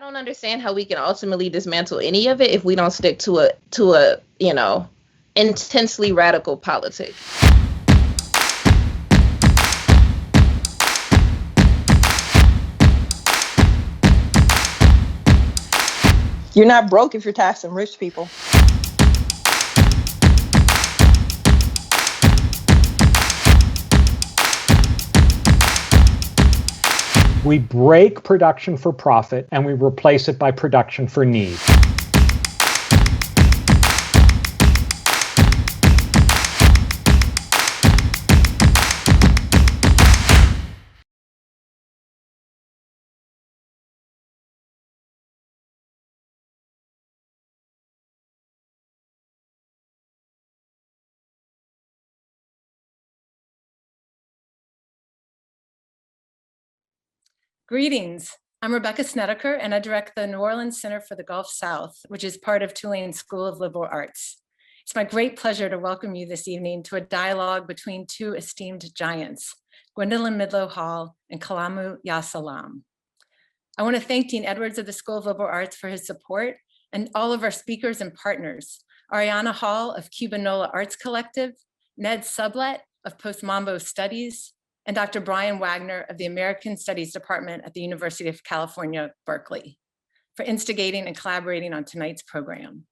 don't understand how we can ultimately dismantle any of it if we don't stick to a intensely radical politics. You're not broke if you're taxing rich people. We break production for profit and we replace it by production for need. Greetings. I'm Rebecca Snedeker, and I direct the New Orleans Center for the Gulf South, which is part of Tulane School of Liberal Arts. It's my great pleasure to welcome you this evening to a dialogue between two esteemed giants, Gwendolyn Midlo Hall and Kalamu Salaam. I want to thank Dean Edwards of the School of Liberal Arts for his support, and all of our speakers and partners, Ariana Hall of Cubanola Arts Collective, Ned Sublet of Post Mambo Studies, and Dr. Brian Wagner of the American Studies Department at the University of California, Berkeley, for instigating and collaborating on tonight's program.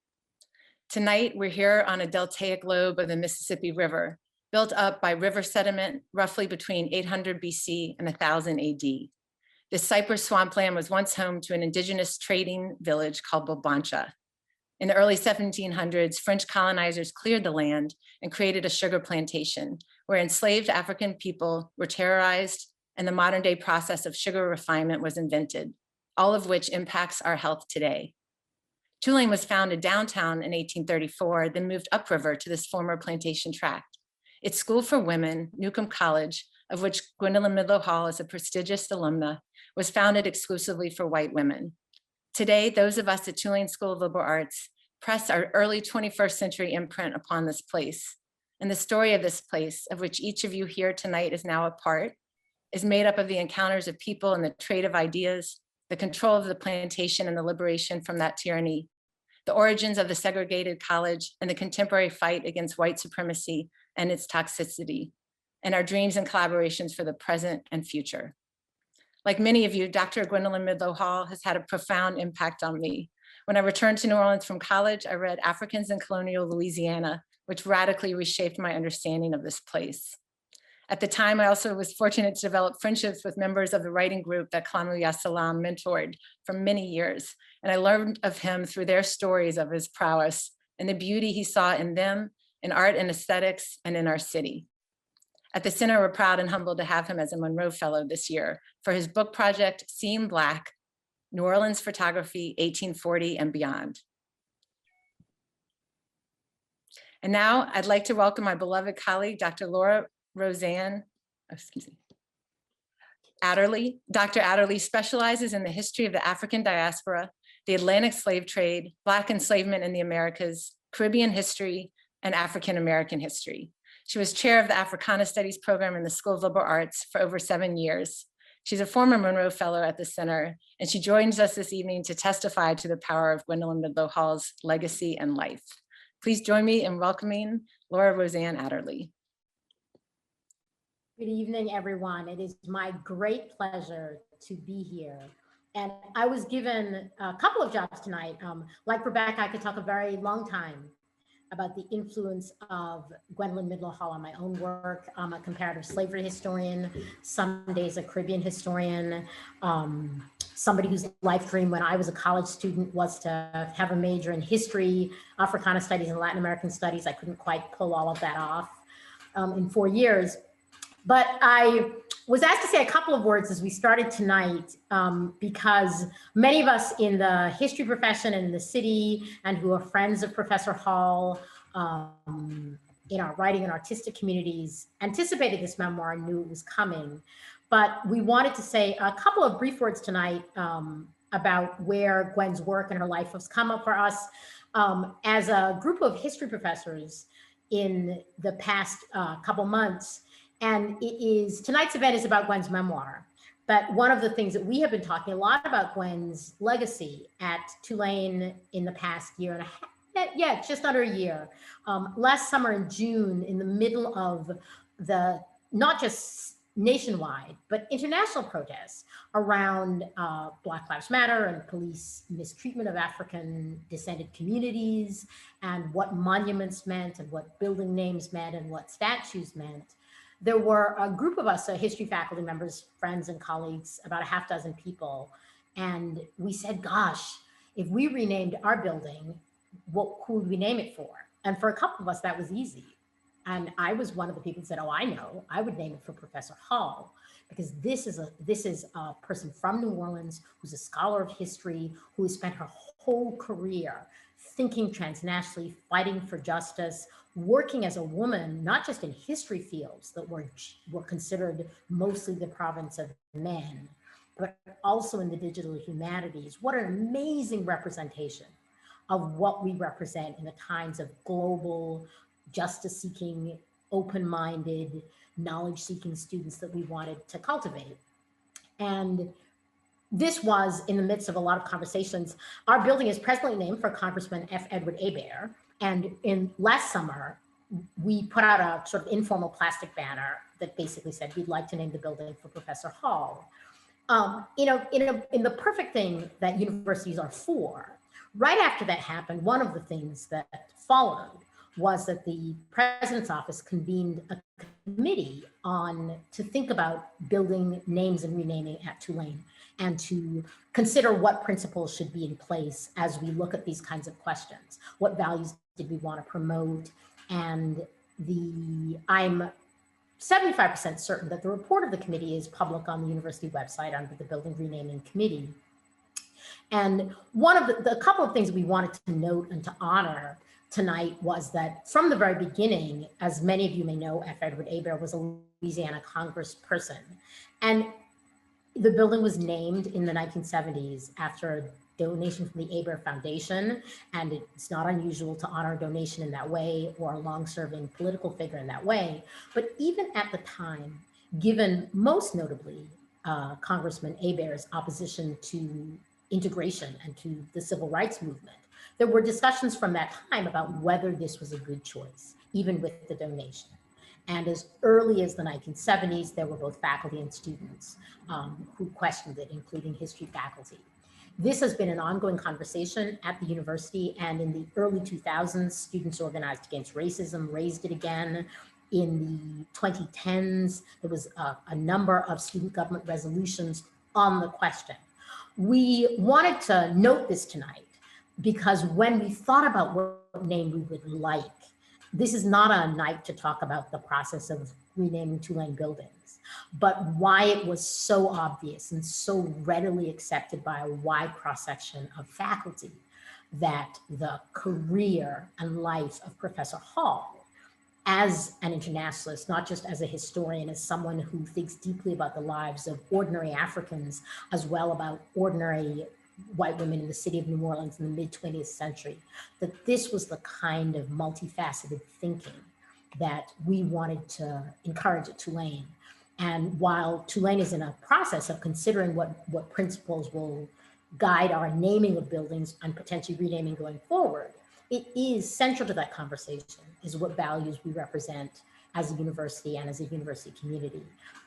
Tonight, we're here on a deltaic lobe of the Mississippi River, built up by river sediment roughly between 800 BC and 1000 AD. This cypress swampland was once home to an indigenous trading village called Bobancha. In the early 1700s, French colonizers cleared the land and created a sugar plantation where enslaved African people were terrorized and the modern day process of sugar refinement was invented, all of which impacts our health today. Tulane was founded downtown in 1834, then moved upriver to this former plantation tract. Its school for women, Newcomb College, of which Gwendolyn Midlo Hall is a prestigious alumna, was founded exclusively for white women. Today, those of us at Tulane School of Liberal Arts press our early 21st century imprint upon this place. And the story of this place, of which each of you here tonight is now a part, is made up of the encounters of people and the trade of ideas, the control of the plantation and the liberation from that tyranny, the origins of the segregated college and the contemporary fight against white supremacy and its toxicity, and our dreams and collaborations for the present and future. Like many of you, Dr. Gwendolyn Midlo Hall has had a profound impact on me. When I returned to New Orleans from college, I read Africans in Colonial Louisiana, which radically reshaped my understanding of this place. At the time, I also was fortunate to develop friendships with members of the writing group that Kalamu Salaam mentored for many years. And I learned of him through their stories of his prowess and the beauty he saw in them, in art and aesthetics, and in our city. At the center, we're proud and humbled to have him as a Monroe Fellow this year for his book project, Seeing Black, New Orleans Photography, 1840 and Beyond. And now I'd like to welcome my beloved colleague, Dr. Roseanne Adderley. Dr. Adderley specializes in the history of the African diaspora, the Atlantic slave trade, Black enslavement in the Americas, Caribbean history, and African American history. She was chair of the Africana Studies program in the School of Liberal Arts for over 7 years. She's a former Monroe Fellow at the center, and she joins us this evening to testify to the power of Gwendolyn Midlo Hall's legacy and life. Please join me in welcoming Laura Roseanne Adderley. Good evening, everyone. It is my great pleasure to be here. And I was given a couple of jobs tonight. Like Rebecca, I could talk a very long time about the influence of Gwendolyn Midlo Hall on my own work. I'm a comparative slavery historian, some days a Caribbean historian, somebody whose life dream when I was a college student was to have a major in history, Africana studies, and Latin American studies. I couldn't quite pull all of that off in 4 years. But I was asked to say a couple of words as we started tonight because many of us in the history profession and in the city and who are friends of Professor Hall in our writing and artistic communities anticipated this memoir and knew it was coming. But we wanted to say a couple of brief words tonight about where Gwen's work and her life has come up for us as a group of history professors in the past couple months. And tonight's event is about Gwen's memoir, But one of the things that we have been talking a lot about Gwen's legacy at Tulane in the past year and a half, just under a year. Last summer in June, in the middle of the, not just nationwide, but international protests around Black Lives Matter and police mistreatment of African descended communities and what monuments meant and what building names meant and what statues meant. There were a group of us, history faculty members, friends and colleagues, about a half dozen people. And we said, gosh, if we renamed our building, who would we name it for? And for a couple of us, that was easy. And I was one of the people who said, oh, I know, I would name it for Professor Hall, because this is a person from New Orleans who's a scholar of history, who has spent her whole career thinking transnationally, fighting for justice, working as a woman, not just in history fields that were considered mostly the province of men, but also in the digital humanities. What an amazing representation of what we represent in the kinds of global justice-seeking, open-minded, knowledge-seeking students that we wanted to cultivate. And this was in the midst of a lot of conversations. Our building is presently named for Congressman F. Edward Hebert. And in last summer, we put out a sort of informal plastic banner that basically said, we'd like to name the building for Professor Hall. In the perfect thing that universities are for, right after that happened, one of the things that followed was that the president's office convened a committee to think about building names and renaming at Tulane, and to consider what principles should be in place as we look at these kinds of questions. What values did we want to promote? And I'm 75% certain that the report of the committee is public on the university website under the Building Renaming Committee. And one of a couple of things we wanted to note and to honor tonight was that from the very beginning, as many of you may know, F. Edward Hebert was a Louisiana congressperson. And the building was named in the 1970s after a donation from the Hebert Foundation. And it's not unusual to honor a donation in that way or a long-serving political figure in that way. But even at the time, given most notably Congressman Hebert's opposition to integration and to the civil rights movement, there were discussions from that time about whether this was a good choice, even with the donation. And as early as the 1970s, there were both faculty and students who questioned it, including history faculty. This has been an ongoing conversation at the university, and in the early 2000s, students organized against racism raised it again. In the 2010s, there was a number of student government resolutions on the question. We wanted to note this tonight because when we thought about what name we would like, this is not a night to talk about the process of renaming Tulane buildings, but why it was so obvious and so readily accepted by a wide cross-section of faculty that the career and life of Professor Hall, as an internationalist, not just as a historian, as someone who thinks deeply about the lives of ordinary Africans, as well about ordinary white women in the city of New Orleans in the mid-20th century, that this was the kind of multifaceted thinking that we wanted to encourage at Tulane. And while Tulane is in a process of considering what principles will guide our naming of buildings and potentially renaming going forward, it is central to that conversation is what values we represent as a university and as a university community.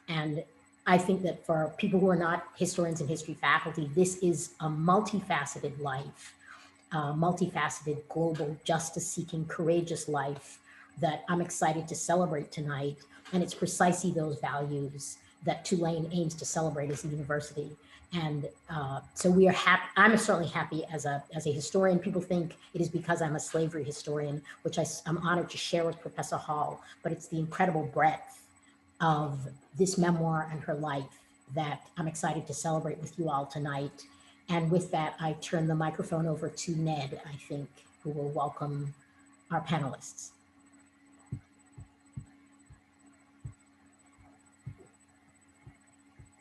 And I think that for people who are not historians and history faculty, this is a multifaceted life, multifaceted, global, justice-seeking, courageous life that I'm excited to celebrate tonight. And it's precisely those values that Tulane aims to celebrate as a university. And so we are happy. I'm certainly happy as a historian. People think it is because I'm a slavery historian, which I'm honored to share with Professor Hall, but it's the incredible breadth of this memoir and her life that I'm excited to celebrate with you all tonight. And with that, I turn the microphone over to Ned, I think, who will welcome our panelists.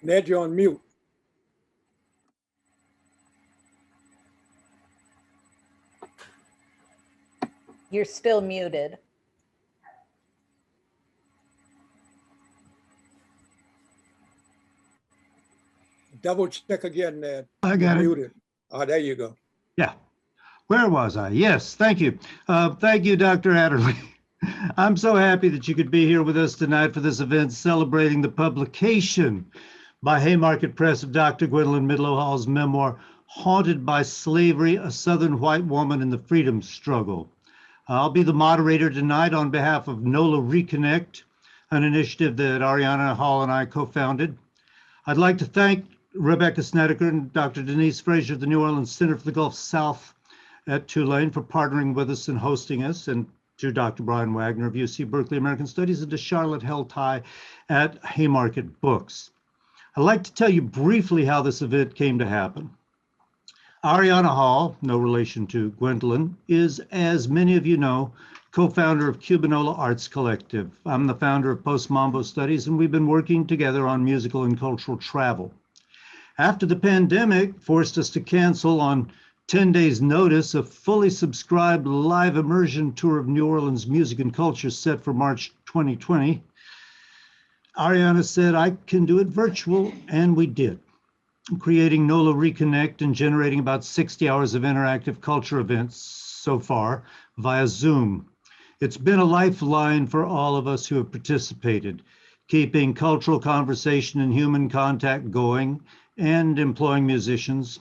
Ned, you're on mute. You're still muted. double check again there. I got it. Muted. Oh, there you go. Yeah. Where was I? Yes, thank you. Thank you, Dr. Adderley. I'm so happy that you could be here with us tonight for this event celebrating the publication by Haymarket Press of Dr. Gwendolyn Midlo Hall's memoir, Haunted by Slavery, A Southern White Woman in the Freedom Struggle. I'll be the moderator tonight on behalf of NOLA Reconnect, an initiative that Ariana Hall and I co-founded. I'd like to thank Rebecca Snedeker and Dr. Denise Frazier of the New Orleans Center for the Gulf South at Tulane for partnering with us and hosting us, and to Dr. Brian Wagner of UC Berkeley American Studies, and to Charlotte Heltai at Haymarket Books. I'd like to tell you briefly how this event came to happen. Ariana Hall, no relation to Gwendolyn, is, as many of you know, co-founder of Cubanola Arts Collective. I'm the founder of Post Mambo Studies, and we've been working together on musical and cultural travel. After the pandemic forced us to cancel on 10 days notice a fully subscribed live immersion tour of New Orleans music and culture set for March 2020, Ariana said, I can do it virtual, and we did, creating NOLA Reconnect and generating about 60 hours of interactive culture events so far via Zoom. It's been a lifeline for all of us who have participated, keeping cultural conversation and human contact going and employing musicians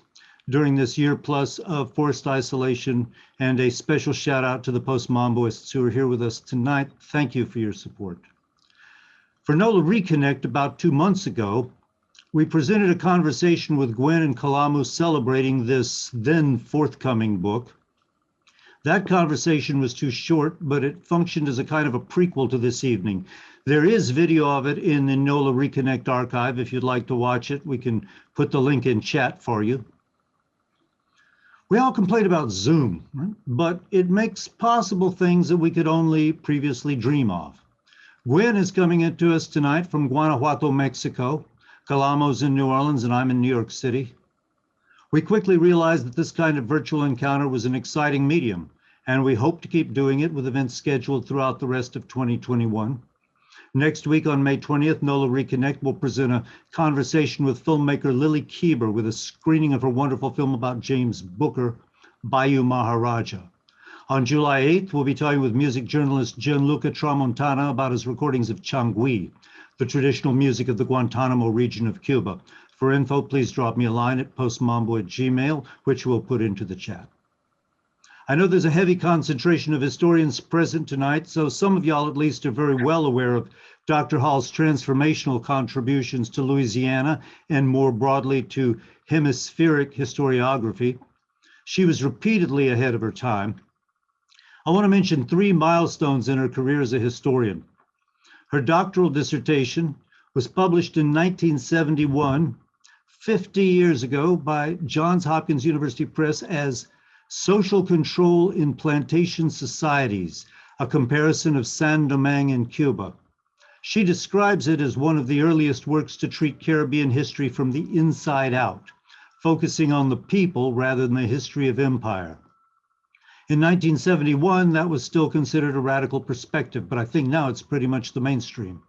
during this year plus of forced isolation, and a special shout out to the post-Mamboists who are here with us tonight. Thank you for your support. For NOLA Reconnect about 2 months ago, we presented a conversation with Gwen and Kalamu celebrating this then forthcoming book. That conversation was too short, but it functioned as a kind of a prequel to this evening. There is video of it in the NOLA Reconnect archive. If you'd like to watch it, we can put the link in chat for you. We all complain about Zoom, right? But it makes possible things that we could only previously dream of. Gwen is coming into us tonight from Guanajuato, Mexico. Kalamu's in New Orleans and I'm in New York City. We quickly realized that this kind of virtual encounter was an exciting medium, and we hope to keep doing it with events scheduled throughout the rest of 2021. Next week on May 20th, NOLA Reconnect will present a conversation with filmmaker Lily Keeber with a screening of her wonderful film about James Booker, Bayou Maharaja. On July 8th, we'll be talking with music journalist Gianluca Tramontana about his recordings of Changui, the traditional music of the Guantanamo region of Cuba. For info, please drop me a line at postmambo@gmail.com, which we'll put into the chat. I know there's a heavy concentration of historians present tonight, so some of y'all at least are very well aware of Dr. Hall's transformational contributions to Louisiana and more broadly to hemispheric historiography. She was repeatedly ahead of her time. I want to mention 3 milestones in her career as a historian. Her doctoral dissertation was published in 1971, 50 years ago, by Johns Hopkins University Press as Social Control in Plantation Societies, a comparison of Saint-Domingue and Cuba. She describes it as one of the earliest works to treat Caribbean history from the inside out, focusing on the people rather than the history of empire. In 1971, that was still considered a radical perspective, but I think now it's pretty much the mainstream.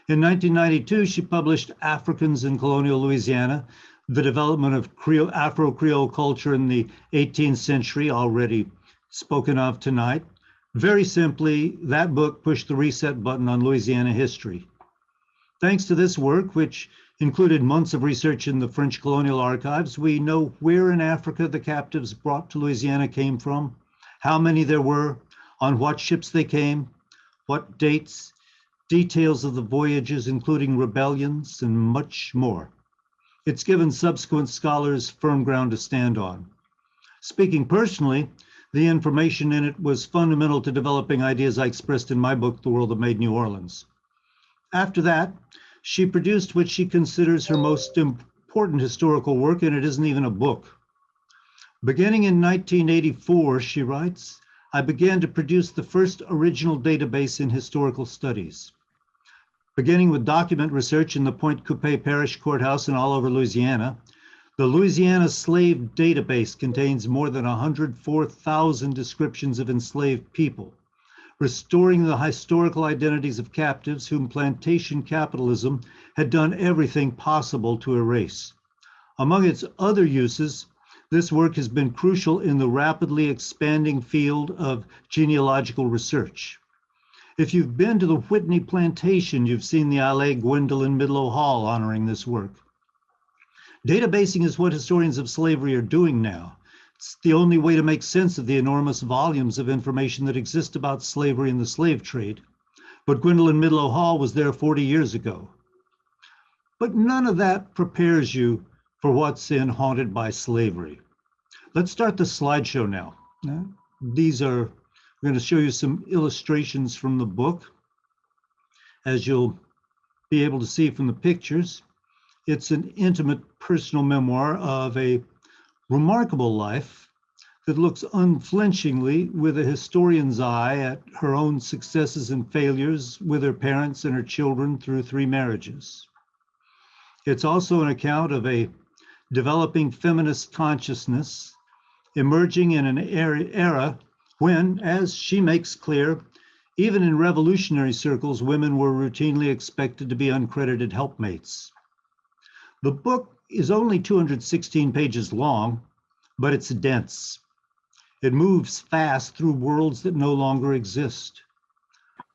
In 1992, she published Africans in Colonial Louisiana, the development of Afro-Creole culture in the 18th century, already spoken of tonight. Very simply, that book pushed the reset button on Louisiana history. Thanks to this work, which included months of research in the French colonial archives, we know where in Africa the captives brought to Louisiana came from, how many there were, on what ships they came, what dates, details of the voyages, including rebellions, and much more. It's given subsequent scholars firm ground to stand on. Speaking personally, the information in it was fundamental to developing ideas I expressed in my book, The World That Made New Orleans. After that, she produced what she considers her most important historical work, and it isn't even a book. Beginning in 1984, she writes, I began to produce the first original database in historical studies. Beginning with document research in the Pointe Coupee Parish Courthouse and all over Louisiana, the Louisiana Slave Database contains more than 104,000 descriptions of enslaved people, restoring the historical identities of captives whom plantation capitalism had done everything possible to erase. Among its other uses, this work has been crucial in the rapidly expanding field of genealogical research. If you've been to the Whitney Plantation, you've seen the Allée Gwendolyn Midlo Hall honoring this work. Databasing is what historians of slavery are doing now. It's the only way to make sense of the enormous volumes of information that exist about slavery and the slave trade. But Gwendolyn Midlo Hall was there 40 years ago. But none of that prepares you for what's in Haunted by Slavery. Let's start the slideshow now. We're going to show you some illustrations from the book. As you'll be able to see from the pictures, it's an intimate personal memoir of a remarkable life that looks unflinchingly with a historian's eye at her own successes and failures with her parents and her children through 3 marriages. It's also an account of a developing feminist consciousness emerging in an era when, as she makes clear, even in revolutionary circles, women were routinely expected to be uncredited helpmates. The book is only 216 pages long, but it's dense. It moves fast through worlds that no longer exist.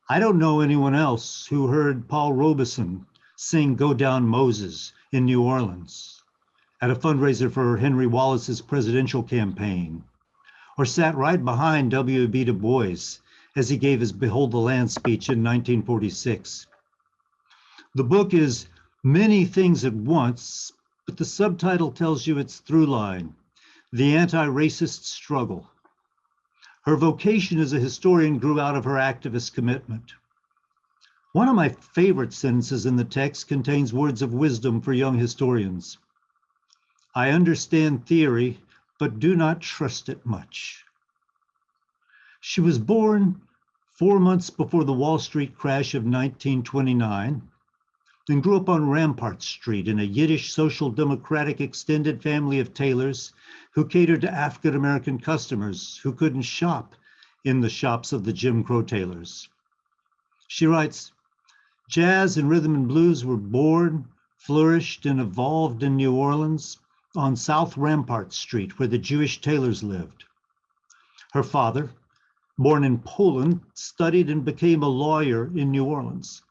I don't know anyone else who heard Paul Robeson sing Go Down Moses in New Orleans at a fundraiser for Henry Wallace's presidential campaign, or sat right behind W.B. Du Bois as he gave his Behold the Land speech in 1946. The book is many things at once, but the subtitle tells you its through line, the anti-racist struggle. Her vocation as a historian grew out of her activist commitment. One of my favorite sentences in the text contains words of wisdom for young historians. I understand theory, but do not trust it much. She was born 4 months before the Wall Street crash of 1929 and grew up on Rampart Street in a Yiddish social democratic extended family of tailors who catered to African American customers who couldn't shop in the shops of the Jim Crow tailors. She writes, jazz and rhythm and blues were born, flourished, and evolved in New Orleans on South Rampart Street, where the Jewish tailors lived. Her father, born in Poland, studied and became a lawyer in New Orleans.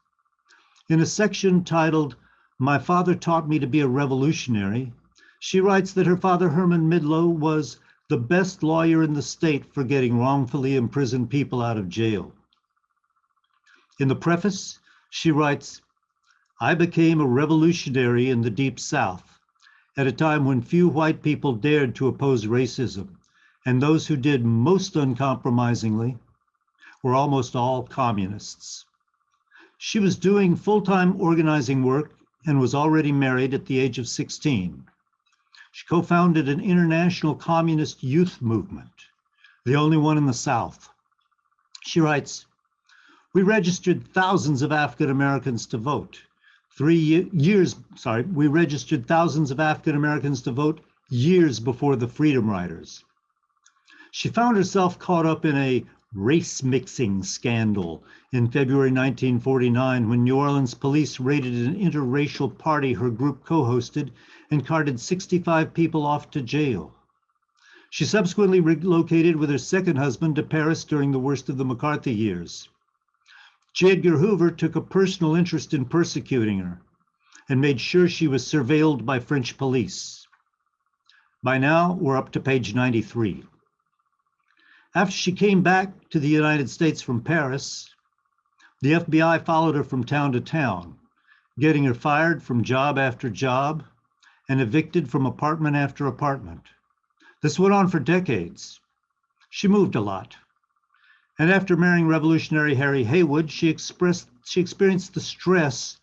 In a section titled, My Father Taught Me to Be a Revolutionary, she writes that her father, Herman Midlo, was the best lawyer in the state for getting wrongfully imprisoned people out of jail. In the preface, she writes, I became a revolutionary in the Deep South at a time when few white people dared to oppose racism, and those who did most uncompromisingly were almost all communists. She was doing full-time organizing work and was already married at the age of 16. She co-founded an international communist youth movement, the only one in the South. She writes, we registered thousands of African Americans to vote. We registered thousands of African Americans to vote years before the Freedom Riders. She found herself caught up in a race mixing scandal in February 1949 when New Orleans police raided an interracial party her group co-hosted and carted 65 people off to jail. She subsequently relocated with her second husband to Paris during the worst of the McCarthy years. J. Edgar Hoover took a personal interest in persecuting her and made sure she was surveilled by French police. By now, we're up to page 93. After she came back to the United States from Paris, the FBI followed her from town to town, getting her fired from job after job and evicted from apartment after apartment. This went on for decades. She moved a lot. And after marrying revolutionary Harry Haywood, she experienced the stress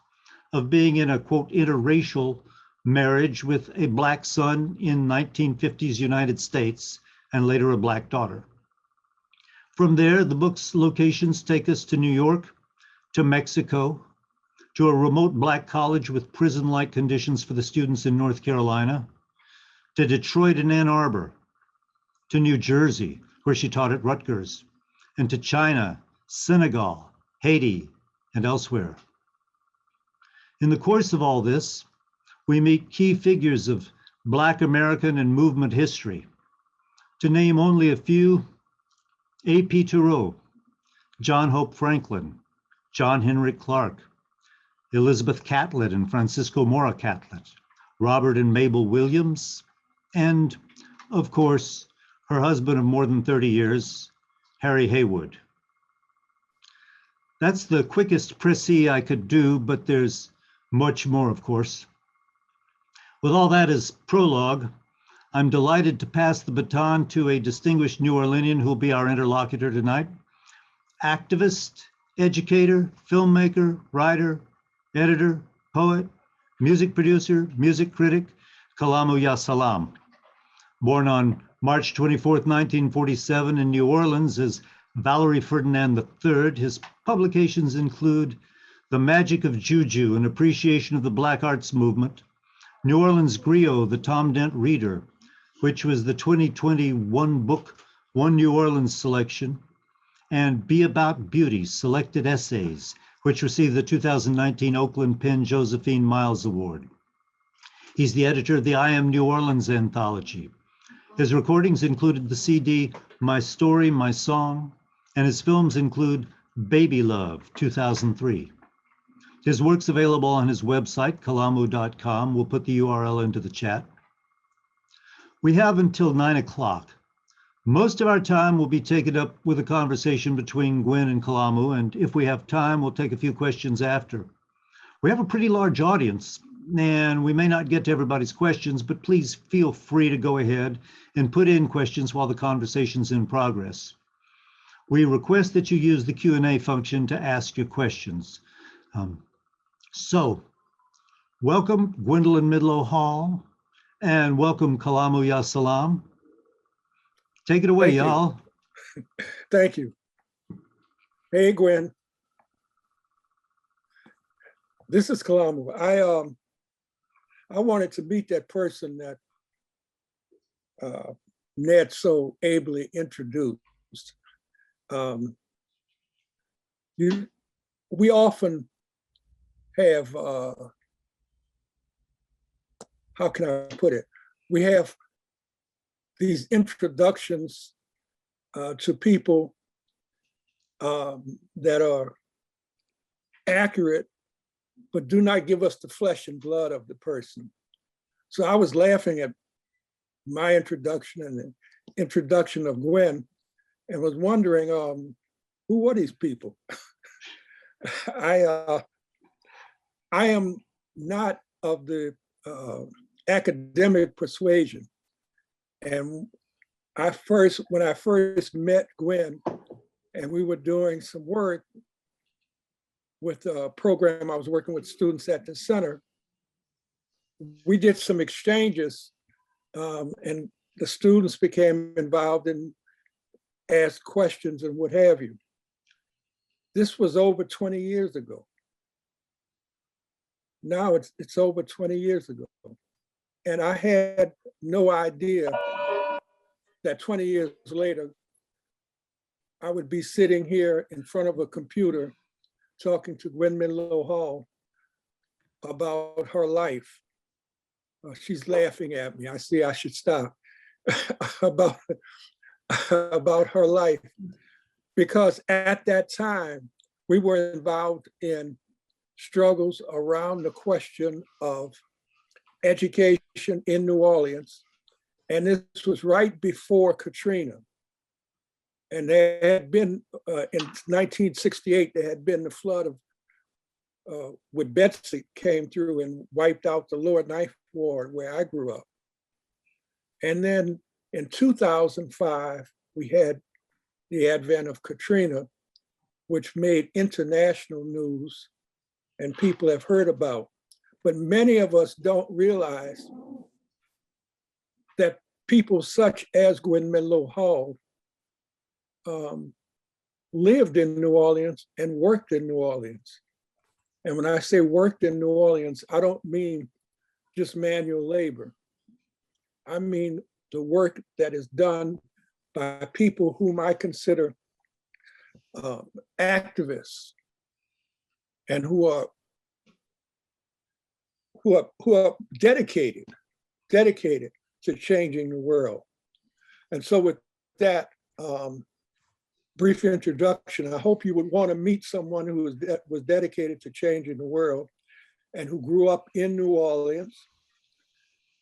of being in a, quote, interracial marriage with a Black son in 1950s United States and later a Black daughter. From there, the book's locations take us to New York, to Mexico, to a remote Black college with prison-like conditions for the students in North Carolina, to Detroit and Ann Arbor, to New Jersey, where she taught at Rutgers, and to China Senegal, Haiti, and elsewhere. In the course of all this, we meet key figures of Black American and movement history. To name only a few, A.P. Thoreau, John Hope Franklin, John Henry Clark, Elizabeth Catlett and Francisco Mora Catlett, Robert and Mabel Williams, and, of course, her husband of more than 30 years, Harry Haywood. That's the quickest précis I could do, but there's much more, of course. With all that as prologue, I'm delighted to pass the baton to a distinguished New Orleanian who'll be our interlocutor tonight. Activist, educator, filmmaker, writer, editor, poet, music producer, music critic, Kalamu Ya Salaam. Born on March 24th, 1947 in New Orleans as Valerie Ferdinand III, his publications include The Magic of Juju, an appreciation of the Black Arts Movement, New Orleans Griot, the Tom Dent Reader, which was the 2021 book, One New Orleans selection, and Be About Beauty, Selected Essays, which received the 2019 Oakland Penn Josephine Miles Award. He's the editor of the I Am New Orleans anthology. His recordings included the CD, My Story, My Song, and his films include Baby Love, 2003. His work's available on his website, kalamu.com. We'll put the URL into the chat. We have until 9 o'clock. Most of our time will be taken up with a conversation between Gwen and Kalamu, and if we have time, we'll take a few questions after. We have a pretty large audience, and we may not get to everybody's questions, but please feel free to go ahead and put in questions while the conversation's in progress. We request that you use the Q&A function to ask your questions. So, welcome Gwendolyn Midlo Hall, and welcome Kalamu Ya Salaam. Take it away, y'all. Thank you. Hey, Gwen. This is Kalamu. I wanted to meet that person that Ned so ably introduced. We often have, how can I put it? We have these introductions to people that are accurate, but do not give us the flesh and blood of the person. So I was laughing at my introduction and the introduction of Gwen and was wondering, who were these people? I am not of the academic persuasion. And when I first met Gwen and we were doing some work with a program, I was working with students at the center, we did some exchanges and the students became involved and asked questions and what have you. This was over 20 years ago. Now it's over 20 years ago. And I had no idea that 20 years later, I would be sitting here in front of a computer talking to Gwendolyn Midlo Hall about her life. She's laughing at me. I see I should stop. about her life. Because at that time, we were involved in struggles around the question of education in New Orleans. And this was right before Katrina. And there had been, in 1968, there had been the flood of, with Betsy came through and wiped out the Lower Ninth Ward where I grew up. And then in 2005, we had the advent of Katrina, which made international news and people have heard about. But many of us don't realize that people such as Gwendolyn Midlo Hall lived in New Orleans and worked in New Orleans. And when I say worked in New Orleans, I don't mean just manual labor. I mean the work that is done by people whom I consider activists and who are dedicated to changing the world. And so with that brief introduction, I hope you would want to meet someone who was dedicated to changing the world and who grew up in New Orleans.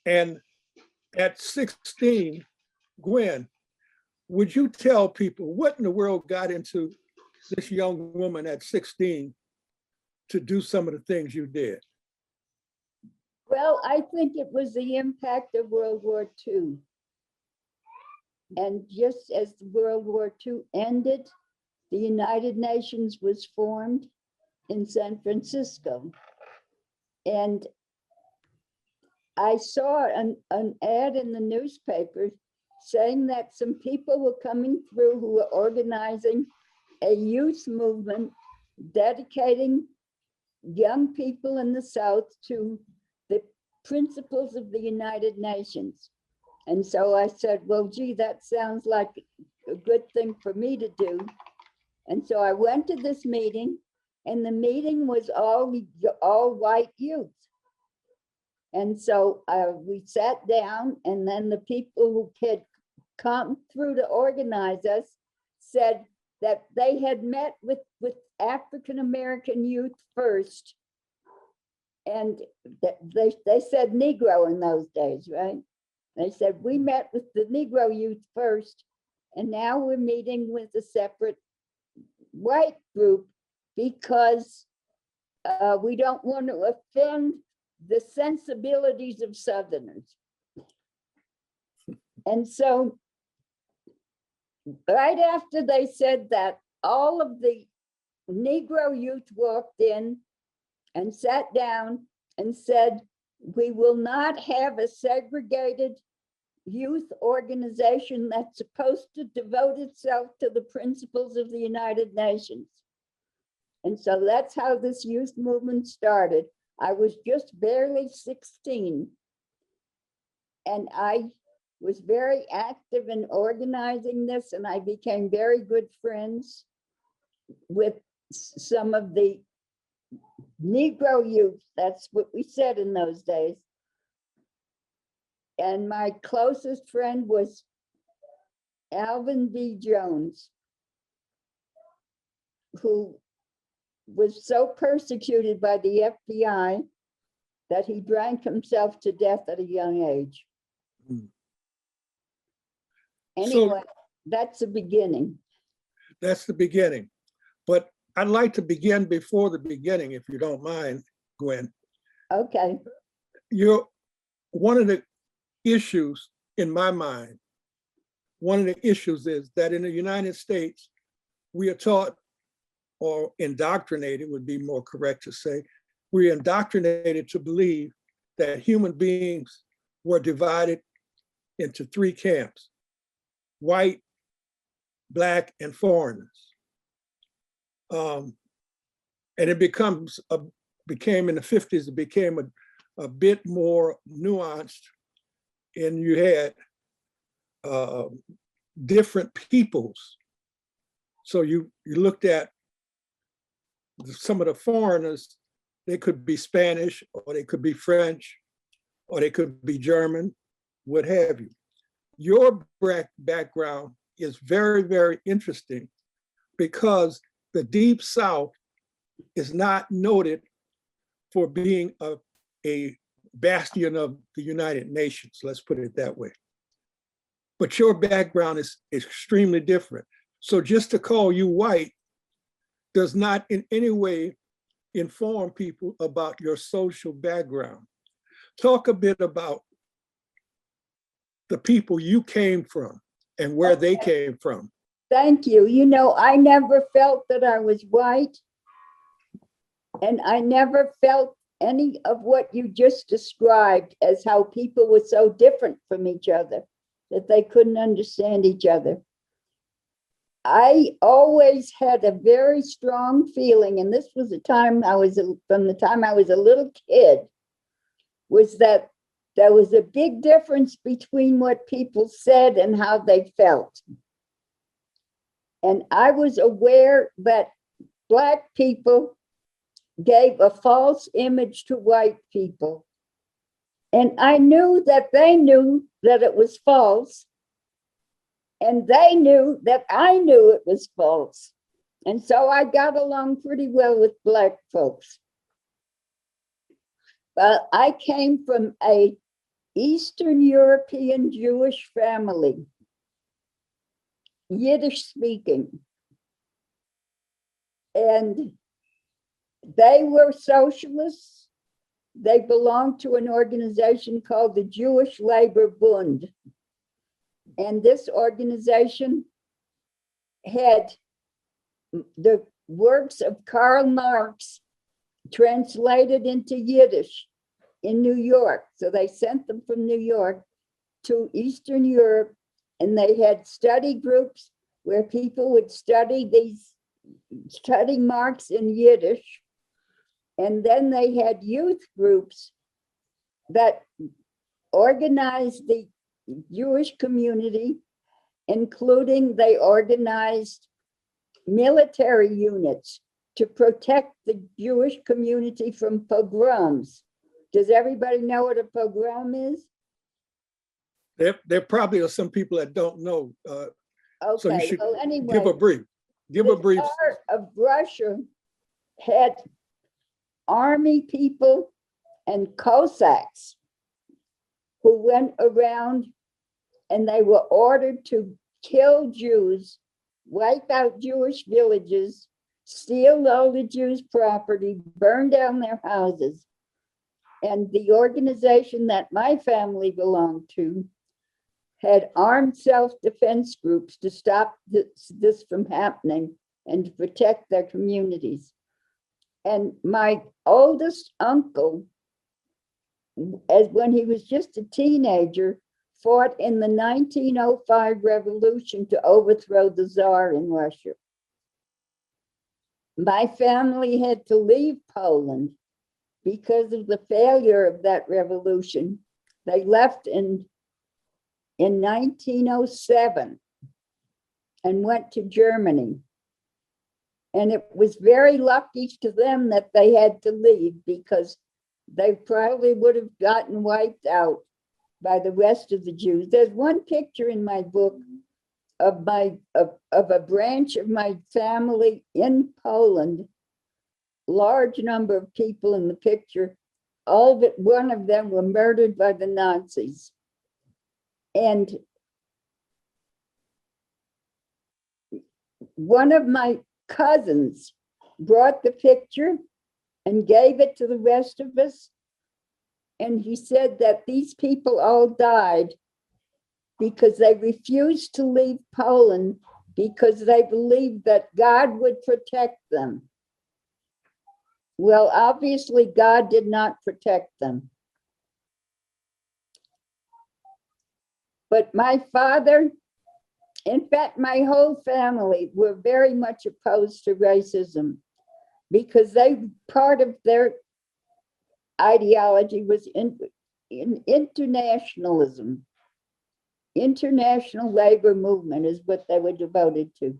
And at 16, Gwen, would you tell people what in the world got into this young woman at 16 to do some of the things you did? Well, I think it was the impact of World War II. And just as World War II ended, the United Nations was formed in San Francisco. And I saw an ad in the newspaper saying that some people were coming through who were organizing a youth movement dedicating young people in the South to the principles of the United Nations. And so I said, well, gee, that sounds like a good thing for me to do. And so I went to this meeting, and the meeting was all white youth. And so we sat down, and then the people who had come through to organize us said that they had met with African-American youth first. And they said Negro in those days, right? They said, we met with the Negro youth first, and now we're meeting with a separate white group because we don't want to offend the sensibilities of Southerners. And so right after they said that, all of the Negro youth walked in and sat down and said, we will not have a segregated youth organization that's supposed to devote itself to the principles of the United Nations. And so that's how this youth movement started. I was just barely 16, and I was very active in organizing this, and I became very good friends with some of the Negro youth. That's what we said in those days. And my closest friend was Alvin B. Jones, who was so persecuted by the FBI that he drank himself to death at a young age. Anyway, that's the beginning. That's the beginning. But I'd like to begin before the beginning, if you don't mind, Gwen. Okay. One of the issues in my mind, one of the issues is that in the United States, we are taught, or indoctrinated would be more correct to say, we are indoctrinated to believe that human beings were divided into three camps: white, Black, and foreigners. And it became in the 50s, it became a bit more nuanced, and you had different peoples. So you looked at some of the foreigners, they could be Spanish, or they could be French, or they could be German, what have you. Your background is very, very interesting because the Deep South is not noted for being a bastion of the United Nations, let's put it that way. But your background is extremely different. So just to call you white does not in any way inform people about your social background. Talk a bit about the people you came from and where they came from. Thank you. You know, I never felt that I was white, and I never felt any of what you just described as how people were so different from each other that they couldn't understand each other. I always had a very strong feeling, and this was the time from the time I was a little kid, was that there was a big difference between what people said and how they felt. And I was aware that Black people gave a false image to white people. And I knew that they knew that it was false. And they knew that I knew it was false. And so I got along pretty well with Black folks. But I came from a Eastern European Jewish family, Yiddish speaking. And they were socialists. They belonged to an organization called the Jewish Labor Bund. And this organization had the works of Karl Marx translated into Yiddish in New York. So they sent them from New York to Eastern Europe, and they had study groups where people would study Marx in Yiddish. And then they had youth groups that organized the Jewish community, including they organized military units to protect the Jewish community from pogroms. Does everybody know what a pogrom is? There probably are some people that don't know. Okay, So you should well, anyway, give a brief. Give a brief. The Tsar of Russia had army people and Cossacks who went around, and they were ordered to kill Jews, wipe out Jewish villages, steal all the Jews' property, burn down their houses. And the organization that my family belonged to had armed self-defense groups to stop this from happening and to protect their communities. And my oldest uncle, when he was just a teenager, fought in the 1905 revolution to overthrow the Tsar in Russia. My family had to leave Poland because of the failure of that revolution. They left in 1907 and went to Germany. And it was very lucky to them that they had to leave, because they probably would have gotten wiped out by the rest of the Jews. There's one picture in my book of a branch of my family in Poland. Large number of people in the picture. All but one of them were murdered by the Nazis. And one of my cousins brought the picture and gave it to the rest of us. And he said that these people all died because they refused to leave Poland because they believed that God would protect them. Well, obviously, God did not protect them. But my father, in fact, my whole family were very much opposed to racism, because part of their ideology was in internationalism. International labor movement is what they were devoted to.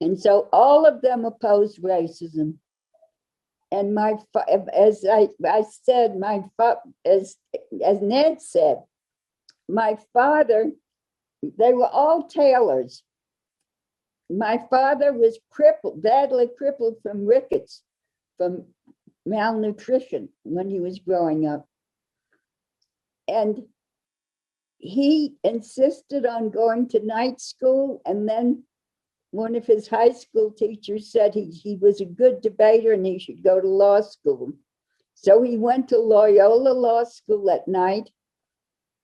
And so all of them opposed racism. And as Ned said, my father, they were all tailors. My father was badly crippled from rickets, from malnutrition when he was growing up. And he insisted on going to night school, and then one of his high school teachers said he was a good debater and he should go to law school. So he went to Loyola Law School at night,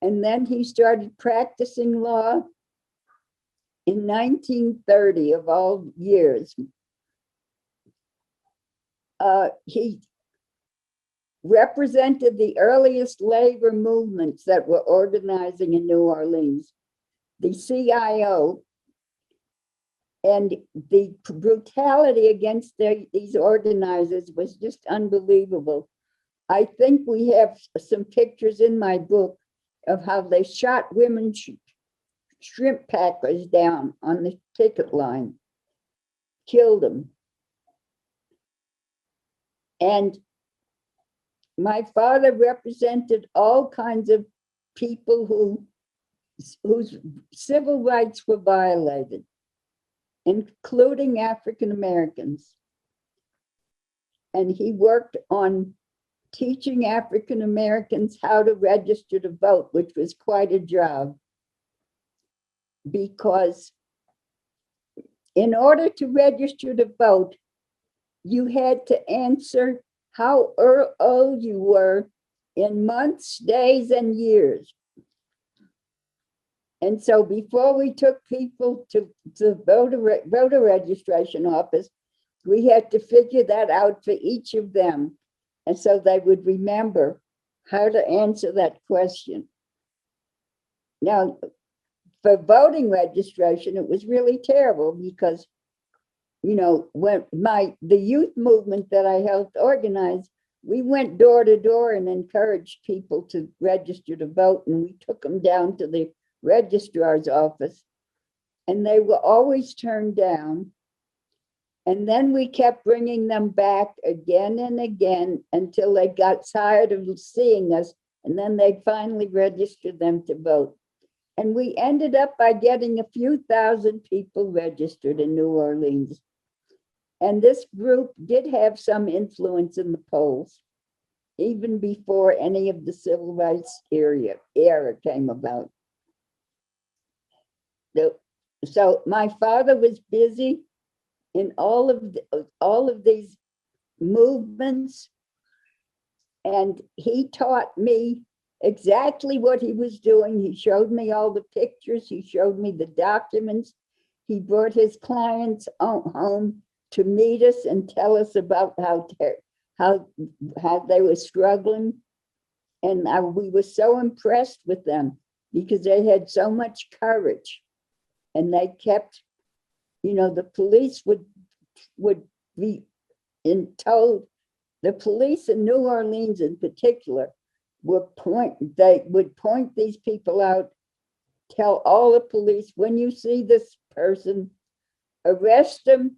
and then he started practicing law in 1930, of all years. He represented the earliest labor movements that were organizing in New Orleans, the CIO, and the brutality against these organizers was just unbelievable. I think we have some pictures in my book of how they shot women shrimp packers down on the ticket line, killed them. And my father represented all kinds of people whose civil rights were violated, including African Americans. And he worked on teaching African Americans how to register to vote, which was quite a job, because in order to register to vote, you had to answer how old you were in months, days, and years. And so before we took people to the voter registration office, we had to figure that out for each of them. And so they would remember how to answer that question. Now, for voting registration, it was really terrible because, you know, when the youth movement that I helped organize, we went door to door and encouraged people to register to vote. And we took them down to the registrar's office and they were always turned down. And then we kept bringing them back again and again until they got tired of seeing us. And then they finally registered them to vote. And we ended up by getting a few thousand people registered in New Orleans. And this group did have some influence in the polls, even before any of the civil rights era came about. So my father was busy in all of these movements, and he taught me exactly what he was doing. He showed me all the pictures. He showed me the documents. He brought his clients home to meet us and tell us about how they were struggling. And we were so impressed with them because they had so much courage, and they kept, you know, the police would be told, the police in New Orleans in particular would point these people out, tell all the police, when you see this person, arrest them,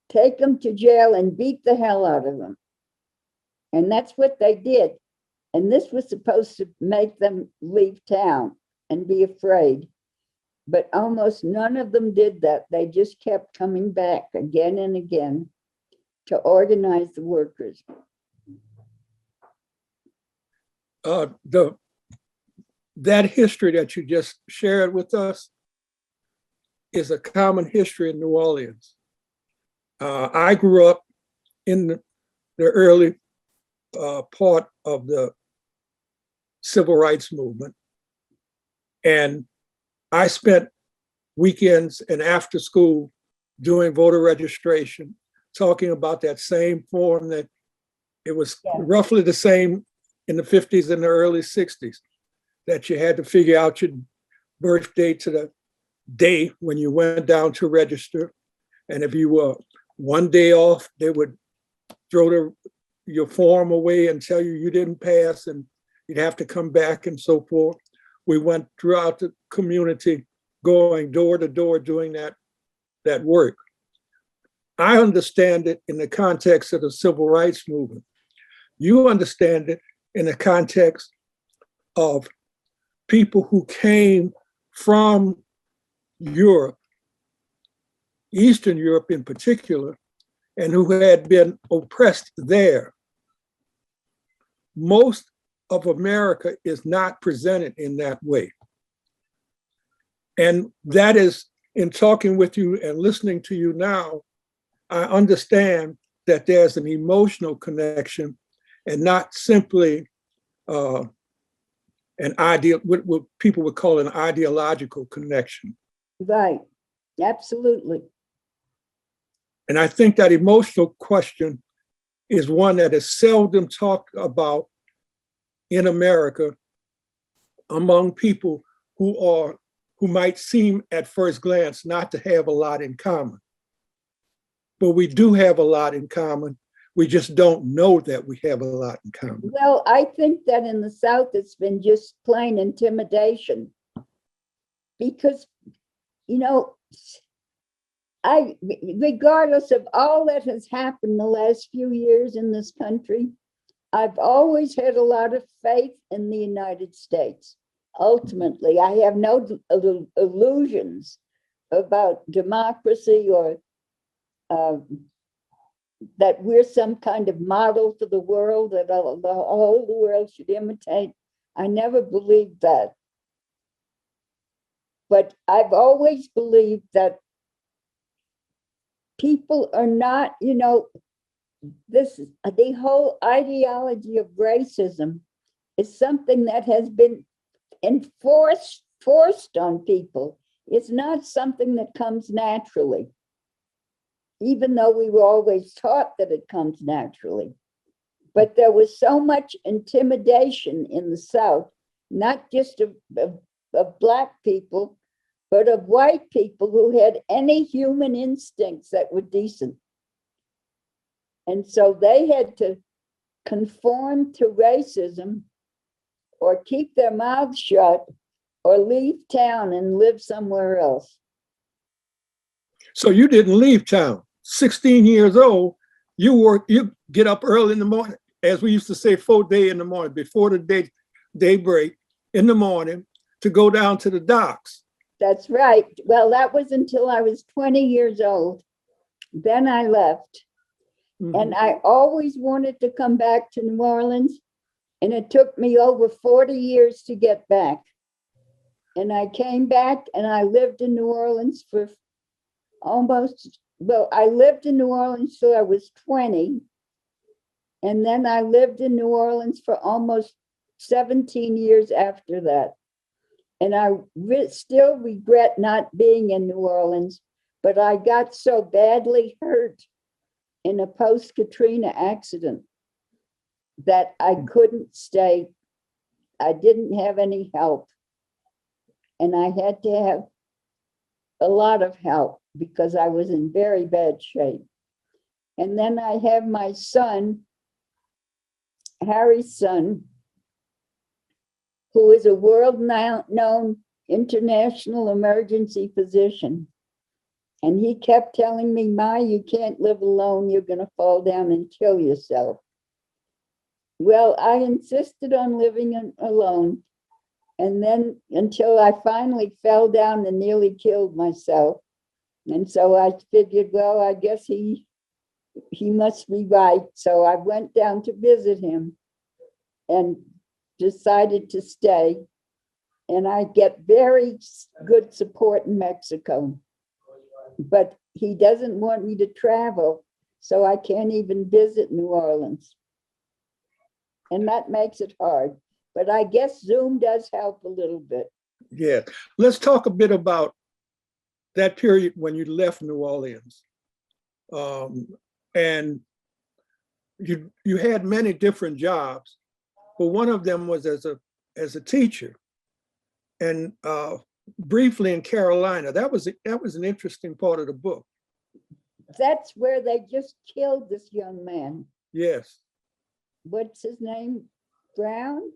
take them to jail and beat the hell out of them. And that's what they did. And this was supposed to make them leave town and be afraid. But almost none of them did that. They just kept coming back again and again to organize the workers. That history that you just shared with us is a common history in New Orleans. I grew up in the early part of the civil rights movement, and I spent weekends and after school doing voter registration, talking about that same form that it was roughly the same in the 50s and the early 60s, that you had to figure out your birth date to the day when you went down to register. And if you were one day off, they would throw your form away and tell you didn't pass and you'd have to come back and so forth. We went throughout the community going door to door doing that work. I understand it in the context of the civil rights movement. You understand it in the context of people who came from Europe, Eastern Europe in particular, and who had been oppressed there. Most of America is not presented in that way. And that is, in talking with you and listening to you now, I understand that there's an emotional connection and not simply an ideal, what people would call an ideological connection. Right, absolutely. And I think that emotional question is one that is seldom talked about in America among people who might seem at first glance not to have a lot in common. But we do have a lot in common. We just don't know that we have a lot in common. Well, I think that in the South, it's been just plain intimidation, because, you know, regardless of all that has happened the last few years in this country, I've always had a lot of faith in the United States. Ultimately, I have no illusions about democracy or that we're some kind of model for the world that the whole world should imitate. I never believed that. But I've always believed that people are not, you know, the whole ideology of racism is something that has been forced on people. It's not something that comes naturally, even though we were always taught that it comes naturally. But there was so much intimidation in the South, not just of Black people, but of white people who had any human instincts that were decent. And so they had to conform to racism or keep their mouths shut or leave town and live somewhere else. So you didn't leave town. 16 years old, you get up early in the morning, as we used to say, 4 day in the morning, before the daybreak in the morning, to go down to the docks. That's right. Well, that was until I was 20 years old. Then I left. Mm-hmm. And I always wanted to come back to New Orleans. And it took me over 40 years to get back. And I came back and I lived in New Orleans for I lived in New Orleans till I was 20. And then I lived in New Orleans for almost 17 years after that. And I still regret not being in New Orleans, but I got so badly hurt in a post-Katrina accident that I couldn't stay. I didn't have any help. And I had to have a lot of help because I was in very bad shape. And then I have my son, Harry's son, who is a world-known international emergency physician. And he kept telling me, Ma, you can't live alone. You're going to fall down and kill yourself. Well, I insisted on living alone. And then until I finally fell down and nearly killed myself. And so I figured, well, I guess he must be right. So I went down to visit him and decided to stay. And I get very good support in Mexico. But he doesn't want me to travel, so I can't even visit New Orleans. And that makes it hard. But I guess Zoom does help a little bit. Yeah. Let's talk a bit about that period when you left New Orleans. And you had many different jobs, but one of them was as a teacher. And briefly in Carolina, that was an interesting part of the book. That's where they just killed this young man. Yes. What's his name? Brown?